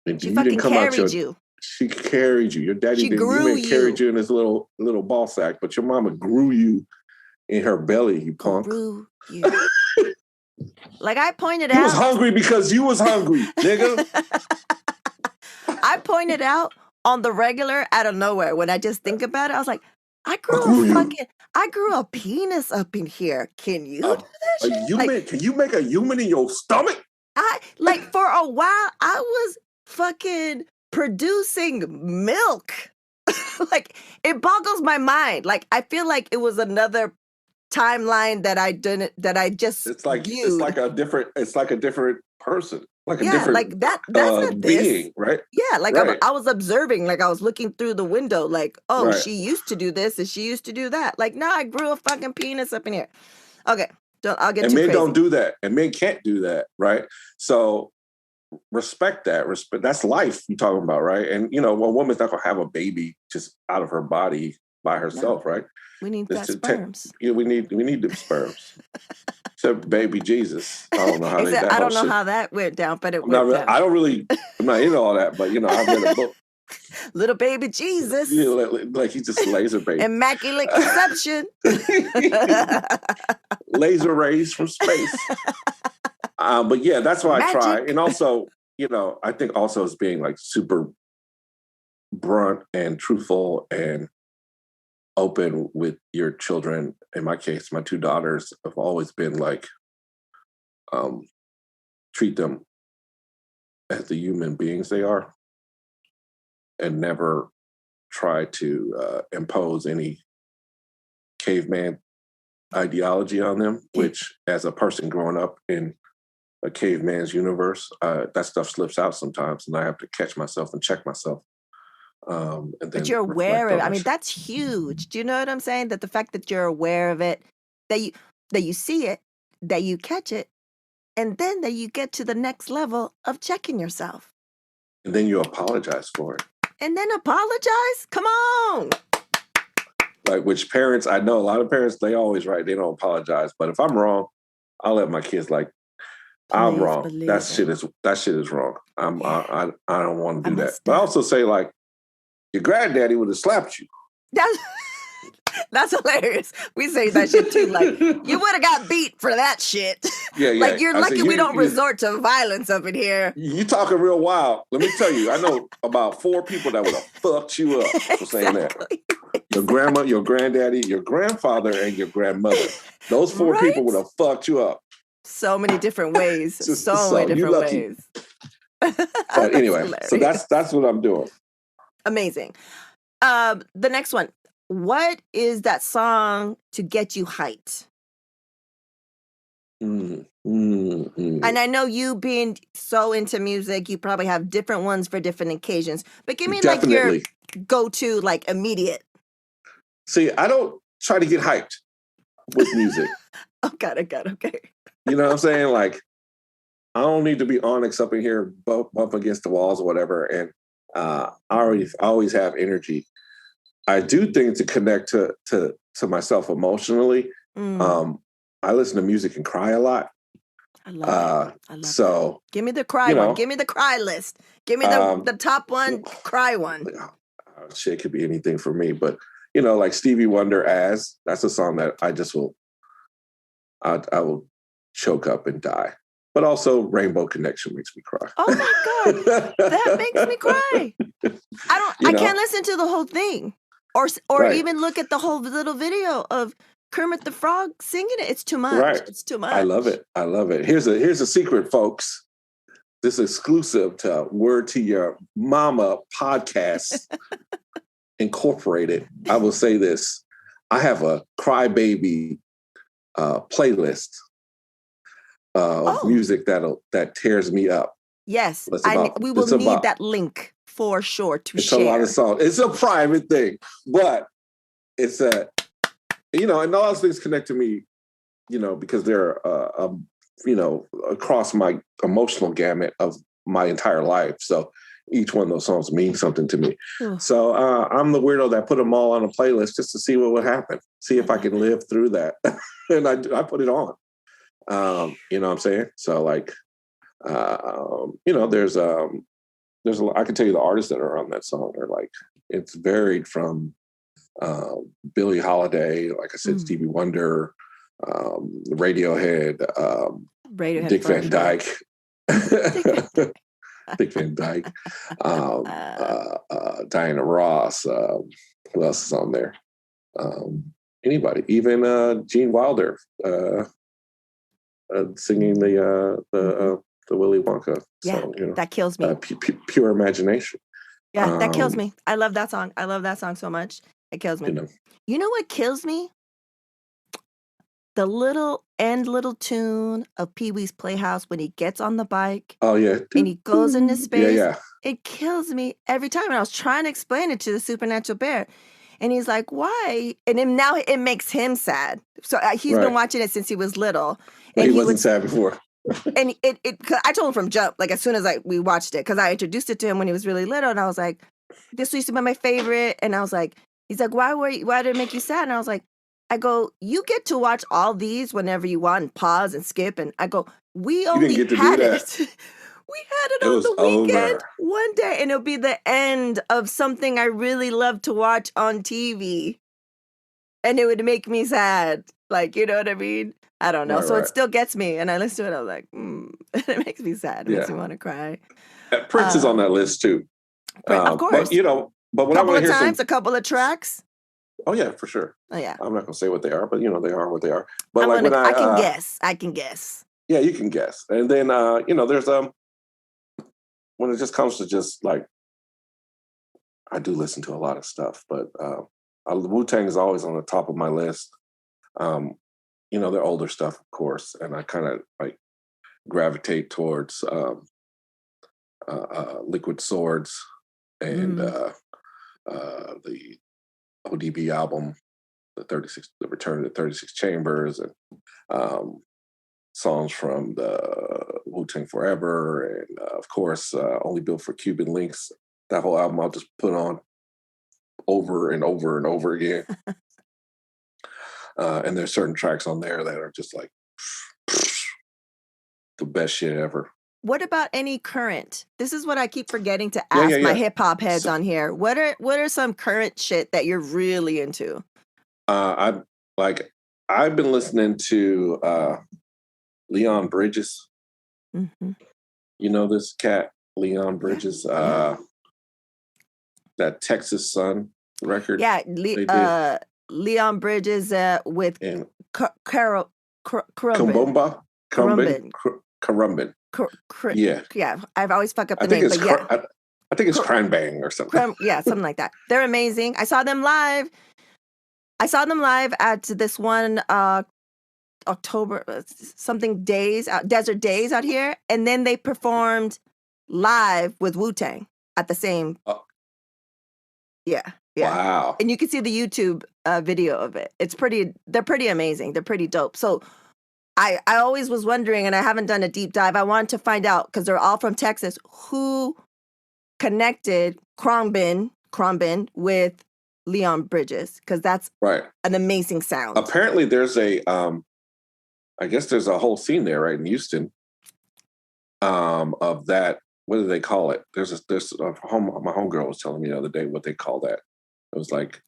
Speaker 2: And
Speaker 1: she fucking carried you.
Speaker 2: She carried you. Your daddy carried you in his little ball sack, but your mama grew you in her belly, you punk.
Speaker 1: Grew you. Like I pointed out.
Speaker 2: You was hungry because you was hungry, nigga.
Speaker 1: I pointed out on the regular out of nowhere when I just think about it. I was like, I grew a penis up in here. Can you do that shit?
Speaker 2: Can you make a human in your stomach?
Speaker 1: For a while, I was fucking producing milk. Like, it boggles my mind. Like, I feel like it was another timeline that I just
Speaker 2: it's like
Speaker 1: viewed.
Speaker 2: It's like a different person. Like a different
Speaker 1: like that's not
Speaker 2: being,
Speaker 1: this.
Speaker 2: right?
Speaker 1: Yeah, like
Speaker 2: right.
Speaker 1: I was observing, like I was looking through the window, like, she used to do this and she used to do that. Like, no, I grew a fucking penis up in here. Okay, I'll get too crazy.
Speaker 2: And men don't do that, and men can't do that, right? So respect that. That's life you're talking about, right? And a woman's not gonna have a baby just out of her body by herself, right?
Speaker 1: We need that sperms.
Speaker 2: We need them sperms. Except baby Jesus. I don't know how
Speaker 1: I don't know how that went down, but it went down.
Speaker 2: I'm not into all that, but I read a book.
Speaker 1: Little baby Jesus.
Speaker 2: Yeah, like he just laser baby.
Speaker 1: Immaculate conception.
Speaker 2: Laser rays from space. But yeah, that's why I try. And also, I think also as being like super blunt and truthful and open with your children. In my case, my two daughters have always been like, treat them as the human beings they are and never try to impose any caveman ideology on them, which as a person growing up in a caveman's universe. That stuff slips out sometimes, and I have to catch myself and check myself. And
Speaker 1: But
Speaker 2: then
Speaker 1: you're aware
Speaker 2: reflect
Speaker 1: of
Speaker 2: on
Speaker 1: it. I
Speaker 2: that
Speaker 1: mean,
Speaker 2: shit.
Speaker 1: that's huge. Do you know what I'm saying? That the fact that you're aware of it, that you see it, that you catch it, and then that you get to the next level of checking yourself.
Speaker 2: And then you apologize for it.
Speaker 1: And then apologize? Come on.
Speaker 2: Like, which parents, I know a lot of parents, they always right. They don't apologize. But if I'm wrong, I'll let my kids like, I'm
Speaker 1: Please
Speaker 2: wrong.
Speaker 1: believe
Speaker 2: That
Speaker 1: it.
Speaker 2: shit is wrong.
Speaker 1: Yeah.
Speaker 2: I don't want
Speaker 1: I
Speaker 2: to do that.
Speaker 1: messed
Speaker 2: But I
Speaker 1: up.
Speaker 2: also say like, your granddaddy would have slapped you.
Speaker 1: That's hilarious. We say that shit too. Like, you would have got beat for that shit.
Speaker 2: Yeah, yeah.
Speaker 1: Like, you're
Speaker 2: I
Speaker 1: lucky
Speaker 2: said,
Speaker 1: we don't resort to violence up in here.
Speaker 2: you talking real wild. Let me tell you, I know about 4 people that would have fucked you up for saying that.
Speaker 1: Exactly.
Speaker 2: Your grandma, your granddaddy, your grandfather, and your grandmother. Those 4 people would
Speaker 1: Right?
Speaker 2: have fucked you up.
Speaker 1: So many different ways.
Speaker 2: So
Speaker 1: So many
Speaker 2: you
Speaker 1: different
Speaker 2: lucky.
Speaker 1: ways.
Speaker 2: But
Speaker 1: That's
Speaker 2: anyway, so
Speaker 1: hilarious.
Speaker 2: that's what I'm doing.
Speaker 1: Amazing. The next one. What is that song to get you hyped? And I know you being so into music, you probably have different ones for different occasions. But give me
Speaker 2: Definitely.
Speaker 1: like your go-to, like immediate.
Speaker 2: See, I don't try to get hyped with music.
Speaker 1: Oh, got it, okay.
Speaker 2: You know what I'm saying? Like, I don't need to be Onyx up in here, bump against the walls or whatever. And I always have energy. I do things to connect to myself emotionally. I listen to music and cry a lot.
Speaker 1: I love it. I love
Speaker 2: so
Speaker 1: that. Give me the cry one. Give me the cry list. Give me the top one, cry one.
Speaker 2: Shit could be anything for me, but like Stevie Wonder, that's a song that I just will, I will choke up and die. But also Rainbow Connection makes me cry.
Speaker 1: Oh my God, that makes me cry. I can't listen to the whole thing, or right. Even look at the whole little video of Kermit the Frog singing it. It's too much.
Speaker 2: Right.
Speaker 1: It's too much.
Speaker 2: I love it. Here's a secret, folks. This is exclusive to Word to Your Mama podcast Incorporated. I will say this. I have a crybaby playlist of music that tears me up.
Speaker 1: Yes, we will need that link for sure to share.
Speaker 2: It's a lot of songs. It's a private thing, but it's and all those things connect to me, because they're, across my emotional gamut of my entire life. So each one of those songs means something to me. So I'm the weirdo that put them all on a playlist just to see what would happen, see if I can live through that. And I put it on. You know what I'm saying? So like, there's I can tell you the artists that are on that song are like, it's varied from Billie Holiday, like I said, Stevie Wonder, Radiohead, Dick Van Dyke, Dick Van Dyke, Diana Ross. Who else is on there? Anybody, even Gene Wilder singing the Willy Wonka song.
Speaker 1: That kills me.
Speaker 2: Pure Imagination.
Speaker 1: Yeah, that kills me. I love that song. I love that song so much. It kills me. You know what kills me? The little tune of Pee-wee's Playhouse when he gets on the bike.
Speaker 2: Oh, yeah.
Speaker 1: And he goes into space.
Speaker 2: Yeah.
Speaker 1: It kills me every time. And I was trying to explain it to the supernatural bear. And he's like, why? And then now it makes him sad. So he's been watching it since he was little.
Speaker 2: But and he wasn't sad before.
Speaker 1: And I told him from jump, like as soon as we watched it, because I introduced it to him when he was really little. And I was like, this used to be my favorite. And I was like, he's like, why did it make you sad? And I was like, you get to watch all these whenever you want and pause and skip. And I go, we only had it. We had it on the weekend one day, and it'll be the end of something I really love to watch on TV. And it would make me sad. Like, you know what I mean? I don't know. It still gets me. And I listen to it, I was like, it makes me sad. It makes me want to cry.
Speaker 2: Prince is on that list too.
Speaker 1: Of course.
Speaker 2: But when I want to hear
Speaker 1: a couple of tracks.
Speaker 2: Oh yeah, for sure.
Speaker 1: Oh yeah.
Speaker 2: I'm not gonna say what they are, but they are what they are. But
Speaker 1: I can guess.
Speaker 2: Yeah, you can guess. And then there's when it just comes to just like, I do listen to a lot of stuff, but Wu-Tang is always on the top of my list. Their older stuff, of course, and I kind of like gravitate towards Liquid Swords and
Speaker 1: Mm.
Speaker 2: the ODB album, the Return of the 36 Chambers, and songs from the Wu-Tang Forever, and of course, Only Built for Cuban Links. That whole album I'll just put on over and over and over again. And there's certain tracks on there that are just like the best shit ever.
Speaker 1: What about any current? This is what I keep forgetting to
Speaker 2: Yeah,
Speaker 1: ask
Speaker 2: yeah,
Speaker 1: my
Speaker 2: yeah.
Speaker 1: hip hop heads
Speaker 2: So-
Speaker 1: on here. What are some current shit that you're really into?
Speaker 2: I've been listening to Leon Bridges.
Speaker 1: Hmm.
Speaker 2: You know this cat, Leon Bridges,
Speaker 1: yeah.
Speaker 2: that Texas Sun record.
Speaker 1: Yeah,
Speaker 2: they did.
Speaker 1: Leon Bridges with
Speaker 2: And
Speaker 1: Carumbin.
Speaker 2: Kumbumba,
Speaker 1: Carumbin.
Speaker 2: Karumbin. Yeah,
Speaker 1: Yeah. I've always fucked up the
Speaker 2: I think
Speaker 1: name,
Speaker 2: it's
Speaker 1: but yeah,
Speaker 2: I think it's Cranbang or something.
Speaker 1: yeah, something like that. They're amazing. I saw them live at this one October something days out, Desert Days out here, and then they performed live with Wu-Tang at the same.
Speaker 2: Oh.
Speaker 1: Yeah.
Speaker 2: Wow.
Speaker 1: And you can see the YouTube video of it. They're pretty amazing. They're pretty dope. So I always was wondering, and I haven't done a deep dive. I wanted to find out, because they're all from Texas, who connected Khruangbin with Leon Bridges, because that's
Speaker 2: Right.
Speaker 1: an amazing sound.
Speaker 2: Apparently there's I guess there's a whole scene there, right, in Houston, of that. What do they call it? My homegirl was telling me the other day what they call that. It was like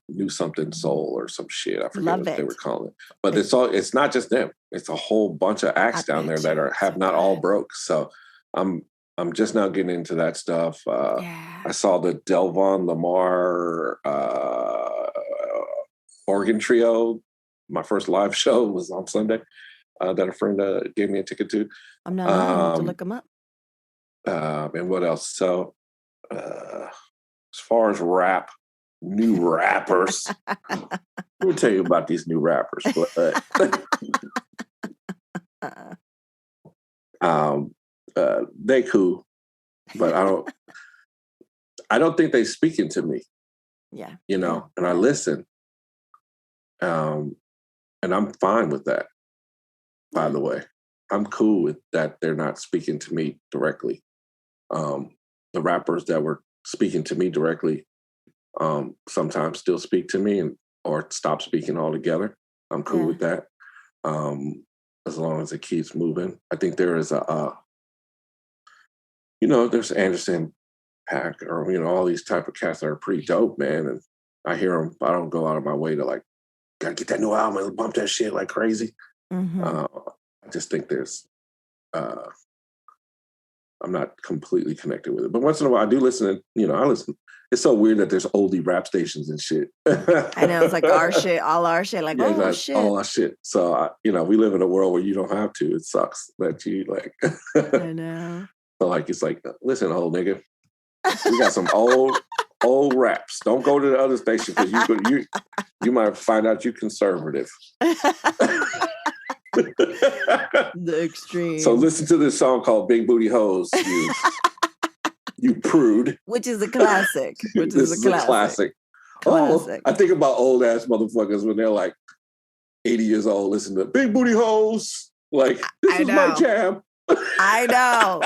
Speaker 2: New Something Soul or some shit. I forget
Speaker 1: Love
Speaker 2: what they
Speaker 1: it.
Speaker 2: were calling it. But it's not just them. It's a whole bunch of acts down there that have
Speaker 1: so
Speaker 2: not all
Speaker 1: good.
Speaker 2: broke. So I'm just now getting into that stuff.
Speaker 1: Yeah.
Speaker 2: I saw the Delvon Lamar organ trio. My first live show was on Sunday that a friend gave me a ticket to.
Speaker 1: I'm not lying. I have to look them up.
Speaker 2: And what else? So as far as rap, new rappers, we'll tell you about these new rappers. But they cool, but I don't think they speaking to me.
Speaker 1: Yeah.
Speaker 2: And I listen. And I'm fine with that, by the way. I'm cool with that they're not speaking to me directly. The rappers that were speaking to me directly sometimes still speak to me or stop speaking altogether. I'm cool with that. As long as it keeps moving. I think there is there's Anderson Paak or, all these type of cats that are pretty dope, man. And I hear them. I don't go out of my way to gotta get that new album and bump that shit like crazy.
Speaker 1: Mm-hmm.
Speaker 2: I just think there's, I'm not completely connected with it. But once in a while I do listen and, I listen. It's so weird that there's oldie rap stations and shit.
Speaker 1: I know, it's like our shit, all our shit. Like, shit.
Speaker 2: All our shit. So, we live in a world where you don't have to. It sucks that you
Speaker 1: I know.
Speaker 2: So it's like, listen, old nigga, we got some old raps. Don't go to the other station because you might find out you conservative.
Speaker 1: The extreme.
Speaker 2: So listen to this song called Big Booty Hoes, you prude.
Speaker 1: Which is a classic.
Speaker 2: This is a classic.
Speaker 1: Classic.
Speaker 2: I think about old ass motherfuckers when they're like 80 years old listening to Big Booty Hoes. Like, this is my jam.
Speaker 1: I know.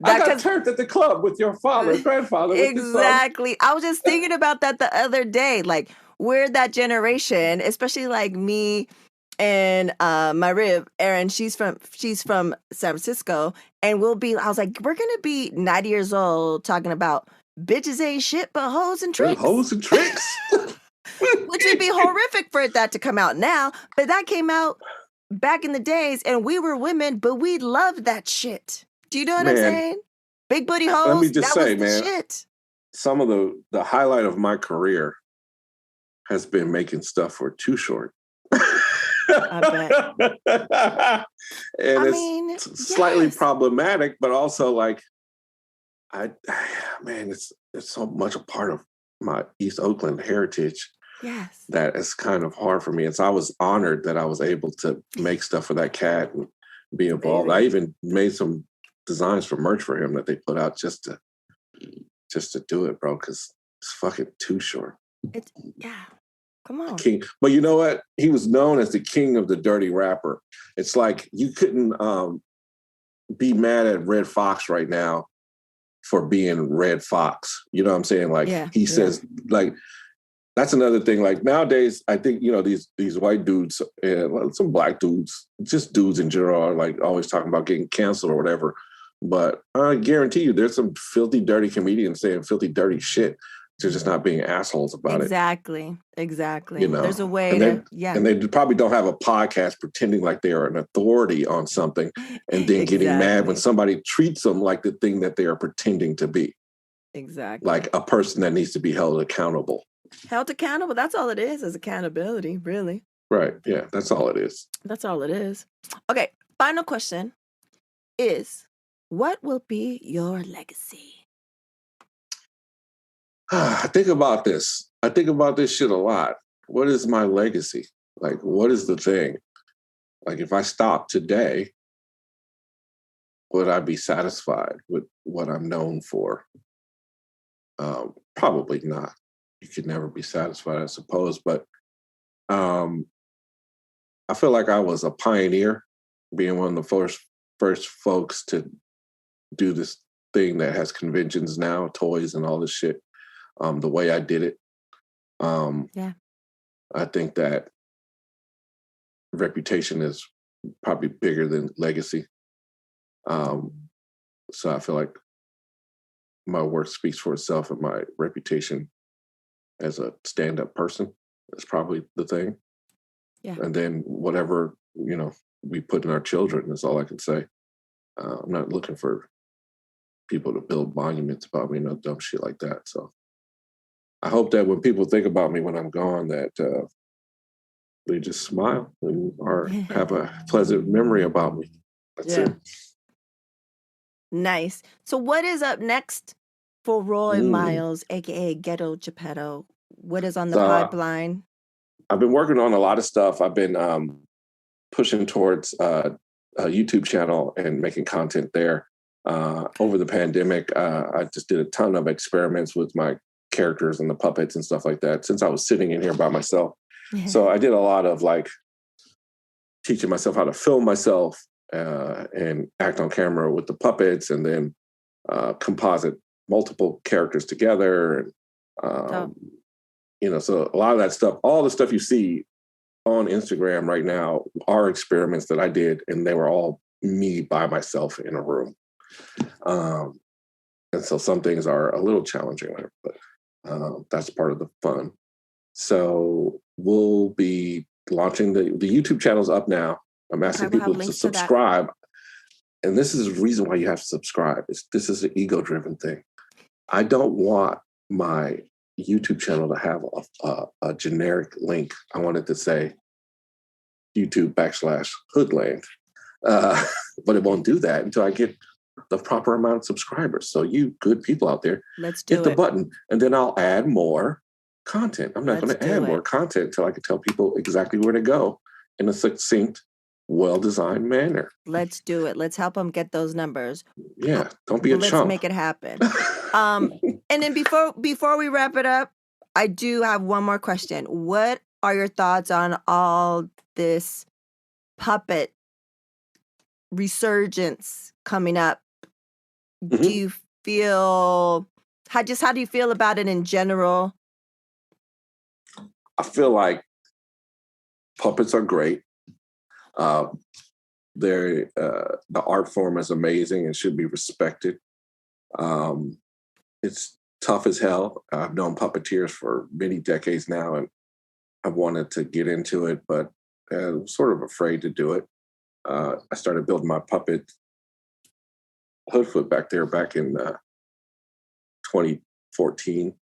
Speaker 2: I got turned at the club with your father and grandfather.
Speaker 1: Exactly. I was just thinking about that the other day. Like, we're that generation, especially like me and my rib, Erin, she's from San Francisco, and I was like, we're gonna be 90 years old talking about bitches ain't shit but hoes and tricks.
Speaker 2: Hoes and tricks.
Speaker 1: Which would be horrific for that to come out now. But that came out back in the days, and we were women, but we loved that shit. Do you know what I'm saying? Big booty hoes.
Speaker 2: Let me just say,
Speaker 1: was the
Speaker 2: man,
Speaker 1: shit.
Speaker 2: Some of the highlight of my career has been making stuff for Too Short.
Speaker 1: I bet.
Speaker 2: And it's slightly problematic, but also it's so much a part of my East Oakland heritage.
Speaker 1: Yes.
Speaker 2: That is kind of hard for me. And so I was honored that I was able to make stuff for that cat and be involved. I even made some designs for merch for him that they put out just to do it, bro, because it's fucking too short.
Speaker 1: Yeah. Come on.
Speaker 2: King. But you know what? He was known as the king of the dirty rapper. It's like you couldn't be mad at Red Fox right now for being Red Fox. You know what I'm saying? Like he says, like, that's another thing. Like nowadays, I think, these white dudes and some black dudes, just dudes in general, are like always talking about getting canceled or whatever. But I guarantee you there's some filthy, dirty comedians saying filthy, dirty shit. They're just not being assholes about
Speaker 1: Exactly. There's a way
Speaker 2: And they probably don't have a podcast pretending like they are an authority on something and then getting mad when somebody treats them like the thing that they are pretending to be.
Speaker 1: Exactly.
Speaker 2: Like a person that needs to be held accountable.
Speaker 1: Held accountable. That's all it is accountability, really.
Speaker 2: Right. Yeah, that's all it is.
Speaker 1: That's all it is. Okay, final question is, what will be your legacy?
Speaker 2: I think about this. I think about this shit a lot. What is my legacy? Like, what is the thing? Like, if I stop today, would I be satisfied with what I'm known for? Probably not. You could never be satisfied, I suppose. But I feel like I was a pioneer, being one of the first folks to do this thing that has conventions now, toys and all this shit. The way I did it. I think that reputation is probably bigger than legacy. So I feel like my work speaks for itself, and my reputation as a stand-up person is probably the thing.
Speaker 1: Yeah.
Speaker 2: And then whatever, we put in our children is all I can say. I'm not looking for people to build monuments about me, no dumb shit like that. So I hope that when people think about me when I'm gone, that they just smile or have a pleasant memory about me. That's it.
Speaker 1: Nice. So what is up next for Roy Miles, aka Ghetto Geppetto? What is on the pipeline?
Speaker 2: I've been working on a lot of stuff. I've been pushing towards a YouTube channel and making content there. Over the pandemic, I just did a ton of experiments with my characters and the puppets and stuff like that, since I was sitting in here by myself. So I did a lot of like teaching myself how to film myself and act on camera with the puppets, and then composite multiple characters together. And, so a lot of that stuff, all the stuff you see on Instagram right now are experiments that I did, and they were all me by myself in a room. And so some things are a little challenging, but that's part of the fun. So we'll be launching the YouTube channel's up now. I'm asking people to subscribe. And this is the reason why you have to subscribe. This is an ego-driven thing. I don't want my YouTube channel to have a generic link. I want it to say YouTube/Hoodland. But it won't do that until I get the proper amount of subscribers. So you good people out there, hit the button, and then I'll add more content. I'm not going to add more content until I can tell people exactly where to go in a succinct, well-designed manner.
Speaker 1: Let's do it. Let's help them get those numbers.
Speaker 2: Yeah, don't be a chump.
Speaker 1: Let's make it happen. And then before we wrap it up, I do have one more question. What are your thoughts on all this puppet resurgence coming up? Mm-hmm. Do you feel how do you feel about it in general?
Speaker 2: I feel like puppets are great. The art form is amazing and should be respected. It's tough as hell. I've known puppeteers for many decades now, and I've wanted to get into it, but I'm sort of afraid to do it. I started building my puppet Hoodfoot back in 2014.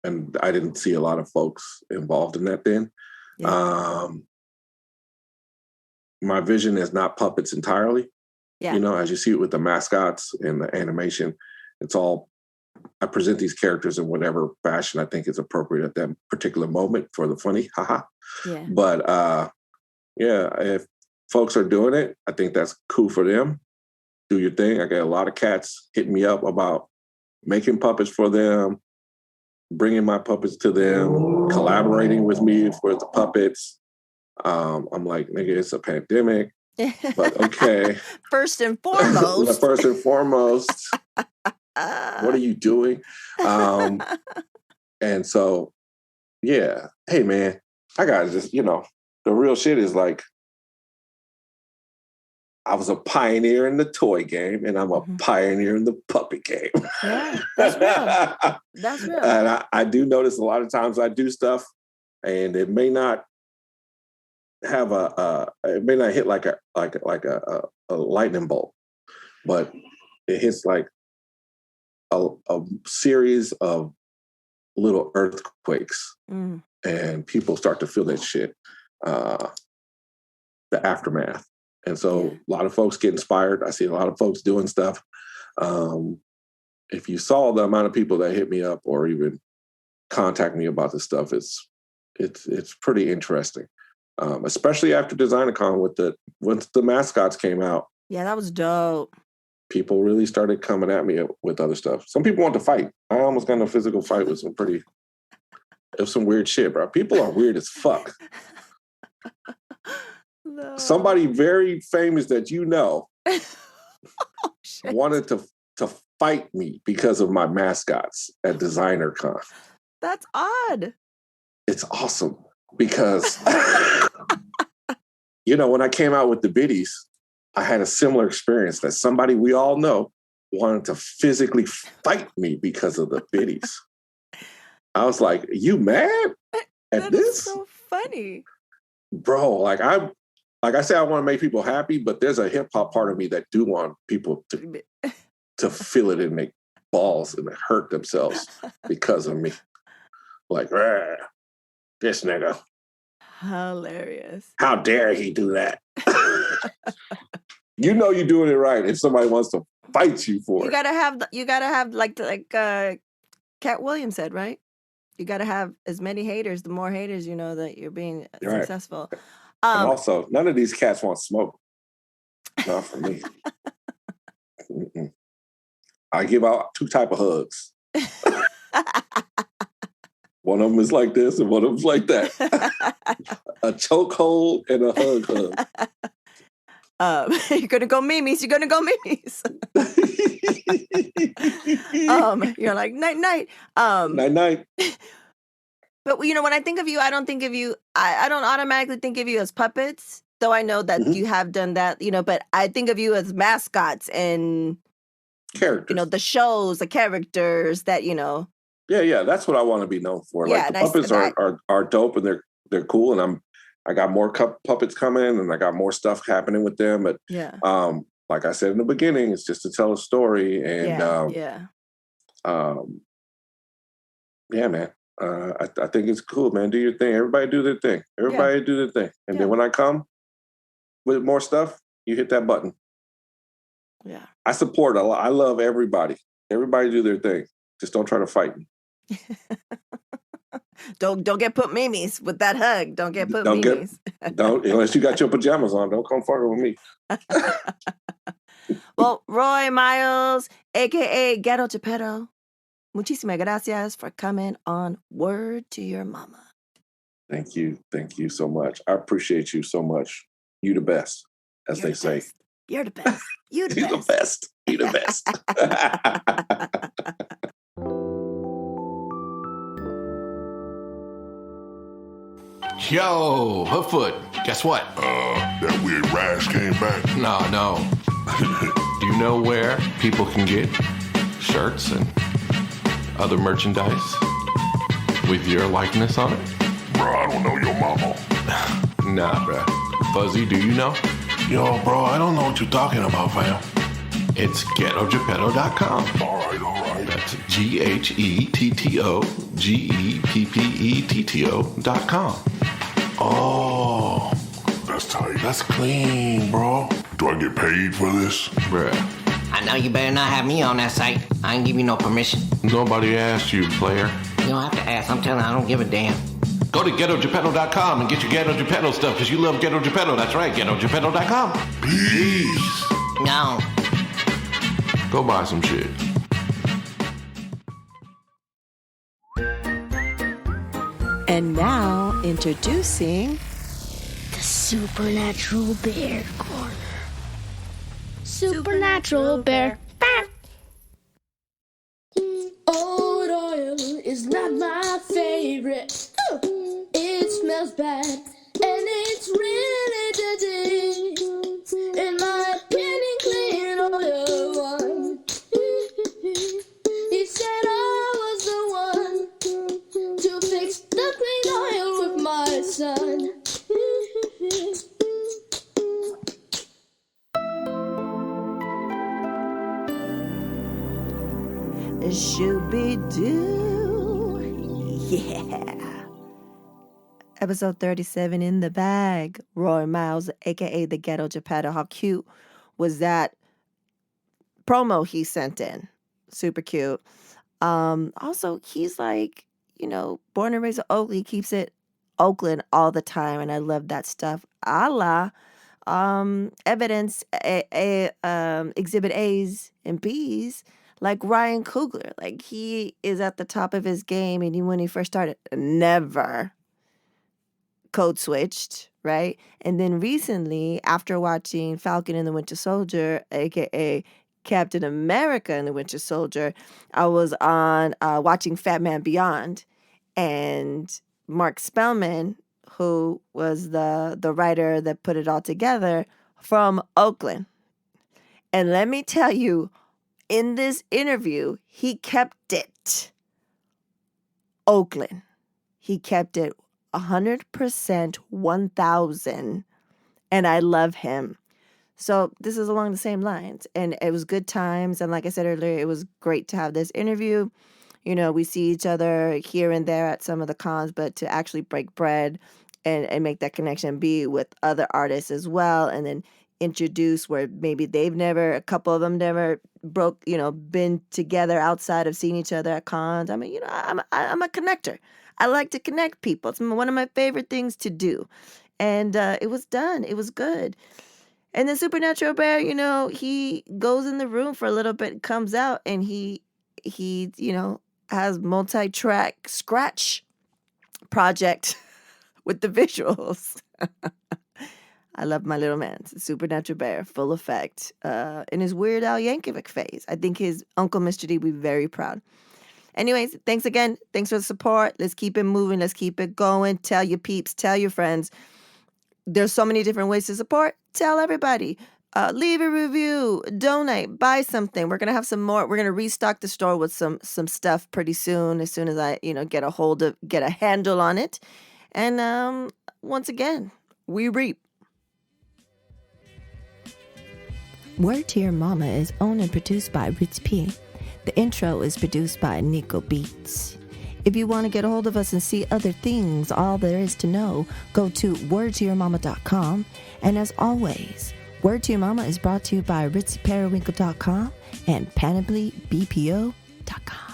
Speaker 2: And I didn't see a lot of folks involved in that then. Yeah. My vision is not puppets entirely. Yeah. As you see it with the mascots and the animation, it's all, I present these characters in whatever fashion I think is appropriate at that particular moment for the funny, haha. Yeah. But if folks are doing it, I think that's cool for them. Do your thing. I get a lot of cats hitting me up about making puppets for them, bringing my puppets to them, collaborating with me for the puppets. I'm like, nigga, it's a pandemic, but okay.
Speaker 1: First and foremost.
Speaker 2: First and foremost, what are you doing? And so, yeah. Hey, man, I got to just, the real shit is like, I was a pioneer in the toy game, and I'm a pioneer in the puppet game.
Speaker 1: Yeah, that's real. That's real.
Speaker 2: And I do notice a lot of times I do stuff, and it may not have it may not hit like a lightning bolt, but it hits like a series of little earthquakes, and people start to feel that shit, the aftermath. And so a lot of folks get inspired. I see a lot of folks doing stuff. If you saw the amount of people that hit me up or even contact me about this stuff, it's pretty interesting. Especially after DesignerCon once the mascots came out.
Speaker 1: Yeah, that was dope.
Speaker 2: People really started coming at me with other stuff. Some people want to fight. I almost got in a physical fight with it was some weird shit, bro. People are weird as fuck. No. Somebody very famous that wanted to fight me because of my mascots at DesignerCon.
Speaker 1: That's odd.
Speaker 2: It's awesome because, when I came out with the biddies, I had a similar experience that somebody we all know wanted to physically fight me because of the biddies. I was like, you mad at this?
Speaker 1: Is so funny.
Speaker 2: Bro, like I say I want to make people happy, but there's a hip hop part of me that do want people to feel it in their balls and hurt themselves because of me. Like, this nigga.
Speaker 1: Hilarious.
Speaker 2: How dare he do that? You're doing it right if somebody wants to fight you for it.
Speaker 1: You gotta have like Cat Williams said, right? You gotta have as many haters, the more haters that you're being successful.
Speaker 2: And also, none of these cats want smoke. Not for me. I give out 2 types of hugs. One of them is like this, and one of them's like that. A chokehold and a hug.
Speaker 1: You're gonna go Mimi's. You're gonna go Mimi's. You're like night.
Speaker 2: Night.
Speaker 1: But when I think of you, I don't think of you. I don't automatically think of you as puppets, though I know that you have done that. But I think of you as mascots and
Speaker 2: characters.
Speaker 1: The shows, the characters that.
Speaker 2: Yeah. That's what I want to be known for. Like the puppets are dope and they're cool, and I got more puppets coming, and I got more stuff happening with them. But like I said in the beginning, it's just to tell a story, and man. I think it's cool, man. Do your thing. Everybody do their thing. Do their thing. And then when I come with more stuff, you hit that button.
Speaker 1: Yeah.
Speaker 2: I support a lot. I love everybody. Everybody do their thing. Just don't try to fight me.
Speaker 1: Don't get put Mimi's with that hug. Don't get put Mimi's.
Speaker 2: Don't unless you got your pajamas on. Don't come fucking with me.
Speaker 1: Well, Roy Miles, aka Ghetto Geppetto. Muchísimas gracias for coming on Word to Your Mama.
Speaker 2: Thank you. Thank you so much. I appreciate you so much. You the best, as they say.
Speaker 1: You're the best. You the
Speaker 2: You're
Speaker 1: best.
Speaker 2: You the best.
Speaker 4: Yo, Hoodfoot, guess what?
Speaker 5: That weird rash came back.
Speaker 4: No. Do you know where people can get shirts and other merchandise with your likeness on it?
Speaker 5: Bro, I don't know your mama.
Speaker 4: Nah, bruh. Fuzzy, do you know?
Speaker 5: Yo, bro, I don't know what you're talking about, fam.
Speaker 4: It's GhettoGeppetto.com.
Speaker 5: All right.
Speaker 4: That's GhettoGeppetto.com.
Speaker 5: Oh, that's tight. That's clean, bro. Do I get paid for this?
Speaker 4: Bruh.
Speaker 6: I know you better not have me on that site. I ain't give you no permission.
Speaker 4: Nobody asked you, player.
Speaker 6: You don't have to ask. I'm telling you, I don't give a damn.
Speaker 4: Go to GhettoGeppetto.com and get your Ghetto Geppetto stuff because you love Ghetto Geppetto. That's right, GhettoGeppetto.com.
Speaker 5: Peace.
Speaker 6: No.
Speaker 4: Go buy some shit.
Speaker 1: And now, introducing
Speaker 3: The Supernatural Bear Corner. Supernatural Bear. Old oil is not my favorite. It smells bad and it's really dirty. In my opinion, clean oil one. He said I was the one to fix the clean oil with my son.
Speaker 1: Shooby-Doo. Yeah. Episode 37 in the bag. Roy Miles, a.k.a. the Ghetto Geppetto. How cute was that promo he sent in? Super cute. Also, he's like, born and raised in Oakland. He keeps it Oakland all the time, and I love that stuff. A la evidence, exhibit A's and B's, like Ryan Coogler. Like, he is at the top of his game, and when he first started, never code switched, right? And then recently, after watching Falcon and the Winter Soldier, aka Captain America and the Winter Soldier, I was on watching Fat Man Beyond, and Mark Spellman, who was the writer that put it all together, from Oakland. And let me tell you, in this interview, he kept it Oakland. He kept it 100%, 1,000, and I love him. So this is along the same lines, and it was good times. And like I said earlier, it was great to have this interview. We see each other here and there at some of the cons, but to actually break bread and make that connection, be with other artists as well, and then introduce where maybe a couple of them never been together outside of seeing each other at cons. I mean, I'm a connector. I like to connect people. It's one of my favorite things to do. And it was done. It was good. And then Supernatural Bear, he goes in the room for a little bit, comes out, and he has multi-track scratch project with the visuals. I love my little man. Supernatural Bear, full effect. In his Weird Al Yankovic phase. I think his Uncle Mr. D will be very proud. Anyways, thanks again. Thanks for the support. Let's keep it moving. Let's keep it going. Tell your peeps. Tell your friends. There's so many different ways to support. Tell everybody. Leave a review. Donate. Buy something. We're going to have some more. We're going to restock the store with some stuff pretty soon. As soon as I, get a handle on it. And once again, we reap. Word to Your Mama is owned and produced by Ritz P. The intro is produced by Nico Beats. If you want to get a hold of us and see other things, all there is to know, go to wordtoyourmama.com. And as always, Word to Your Mama is brought to you by ritzyperiwinkle.com and panoplybpo.com.